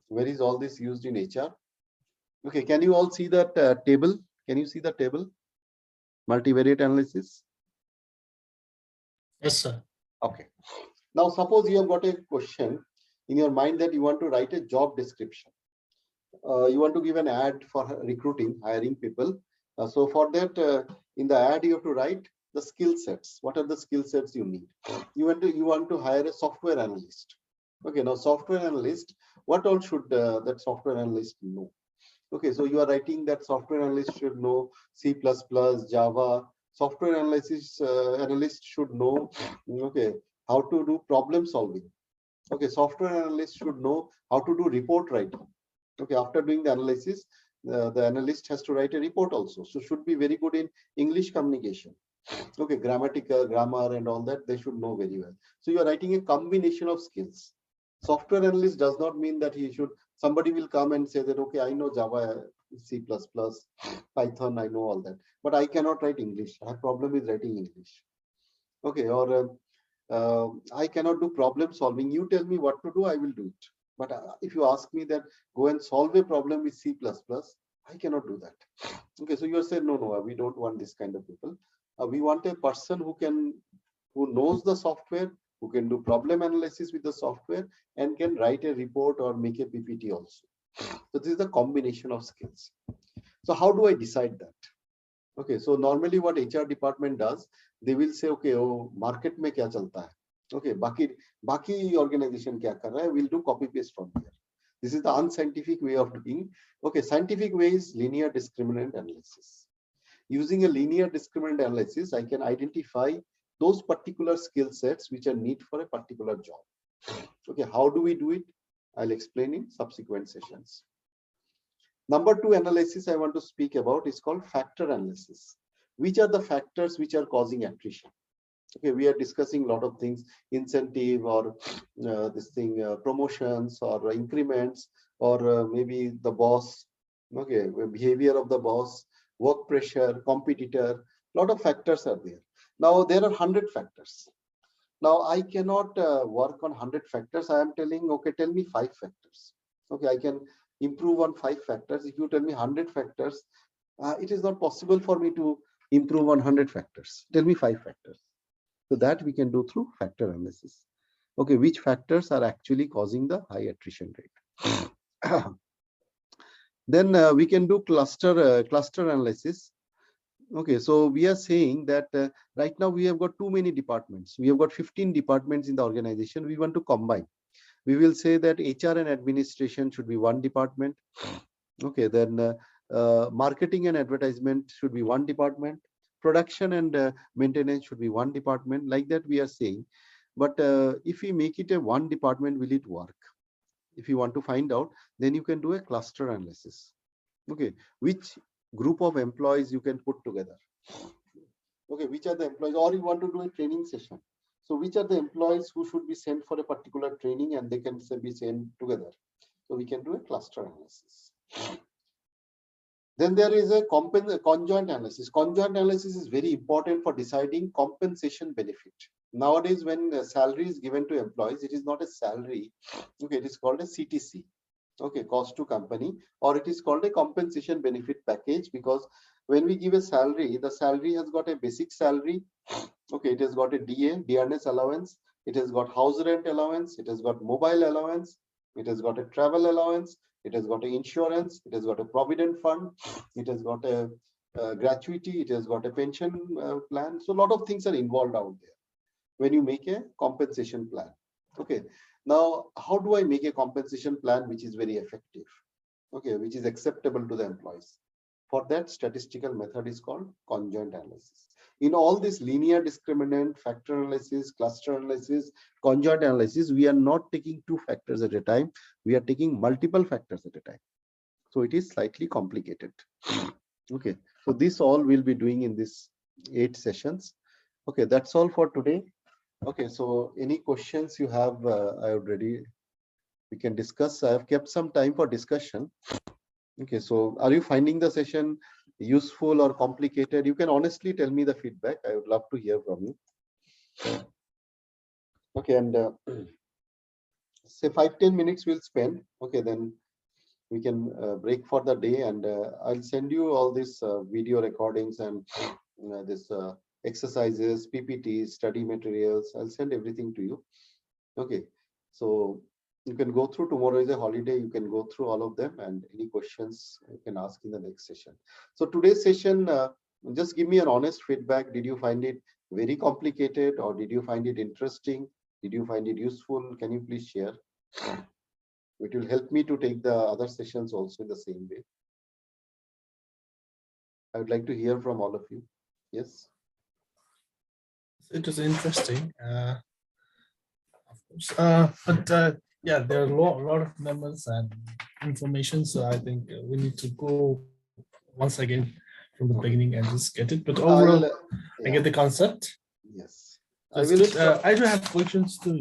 Where is all this used in HR? Okay, can you all see that table? Can you see the table? Multivariate analysis. Yes, sir. Okay. Now, suppose you have got a question in your mind that you want to write a job description. You want to give an ad for recruiting, hiring people. So for that, in the ad, you have to write the skill sets. What are the skill sets you need? You want to hire a software analyst. Okay, now software analyst, what all should that software analyst know? Okay, so you are writing that software analyst should know C++, Java. Software analyst should know, okay, how to do problem solving. Okay, software analyst should know how to do report writing. Okay, after doing the analysis, the analyst has to write a report also. So should be very good in English communication. Okay, grammatical, grammar and all that, they should know very well. So you are writing a combination of skills. Software analyst does not mean that somebody will come and say that, okay, I know Java, C++, Python, I know all that, but I cannot write English. I have problem with writing English. Okay, or I cannot do problem solving. You tell me what to do, I will do it. But if you ask me that go and solve a problem with C++, I cannot do that. Okay, so you are saying, no, we don't want this kind of people. We want a person who knows the software, who can do problem analysis with the software, and can write a report or make a PPT also. So this is the combination of skills. So how do I decide that? Okay, so normally what HR department does, they will say, okay, oh, market mein kya chalta hai? Okay, baki organization kya kar raha hai? We'll do copy paste from here. This is the unscientific way of doing. Okay, scientific way is linear discriminant analysis. Using a linear discriminant analysis, I can identify those particular skill sets which are needed for a particular job. Okay, how do we do it? I'll explain in subsequent sessions. Number 2 analysis I want to speak about is called factor analysis. Which are the factors which are causing attrition? Okay, we are discussing a lot of things, incentive or promotions or increments, or maybe the boss, okay, behavior of the boss, work pressure, competitor, lot of factors are there. Now there are 100 factors. Now I cannot work on 100 factors. I am telling, okay, tell me 5 factors. Okay, I can improve on 5 factors. If you tell me 100 factors, it is not possible for me to improve on 100 factors. Tell me 5 factors. So that we can do through factor analysis. Okay, which factors are actually causing the high attrition rate? Then we can do cluster analysis. Okay, so we are saying that right now we have got too many departments. We have got 15 departments in the organization. We want to combine. We will say that HR and administration should be one department. Okay, then marketing and advertisement should be one department. Production and maintenance should be one department. Like that we are saying. But if we make it a one department, will it work? If you want to find out, then you can do a cluster analysis. Okay, which group of employees you can put together? Okay, which are the employees, or you want to do a training session. So which are the employees who should be sent for a particular training and they can be sent together? So we can do a cluster analysis. Then there is a conjoint analysis. Conjoint analysis is very important for deciding compensation benefit. Nowadays, when salary is given to employees, it is not a salary. Okay, it is called a CTC. Okay, cost to company, or it is called a compensation benefit package, because when we give a salary, the salary has got a basic salary. Okay, it has got a dearness allowance. It has got house rent allowance. It has got mobile allowance. It has got a travel allowance. It has got an insurance. It has got a provident fund. It has got a gratuity. It has got a pension plan. So a lot of things are involved out there when you make a compensation plan. Okay. Now, how do I make a compensation plan which is very effective? Okay, which is acceptable to the employees? For that, statistical method is called conjoint analysis. In all this linear discriminant, factor analysis, cluster analysis, conjoint analysis, we are not taking 2 factors at a time. We are taking multiple factors at a time. So it is slightly complicated. Okay, so this all we'll be doing in this 8 sessions. Okay, that's all for today. Okay, so any questions you have, I already, we can discuss. I have kept some time for discussion. Okay, so are you finding the session useful or complicated? You can honestly tell me the feedback. I would love to hear from you. Okay, and say 5-10 minutes we'll spend. Okay, then we can break for the day, and I'll send you all these video recordings and this exercises, PPTs, study materials. I'll send everything to you. Okay, so you can go through. Tomorrow is a holiday. You can go through all of them, and any questions you can ask in the next session. So today's session, just give me an honest feedback. Did you find it very complicated, or did you find it interesting? Did you find it useful? Can you please share? It will help me to take the other sessions also in the same way. I would like to hear from all of you. Yes. It was interesting, of course. But yeah, there are a lot of numbers and information. So I think we need to go once again from the beginning and just get it. But overall, I get the concept. Yes. So it's good. I do have questions too.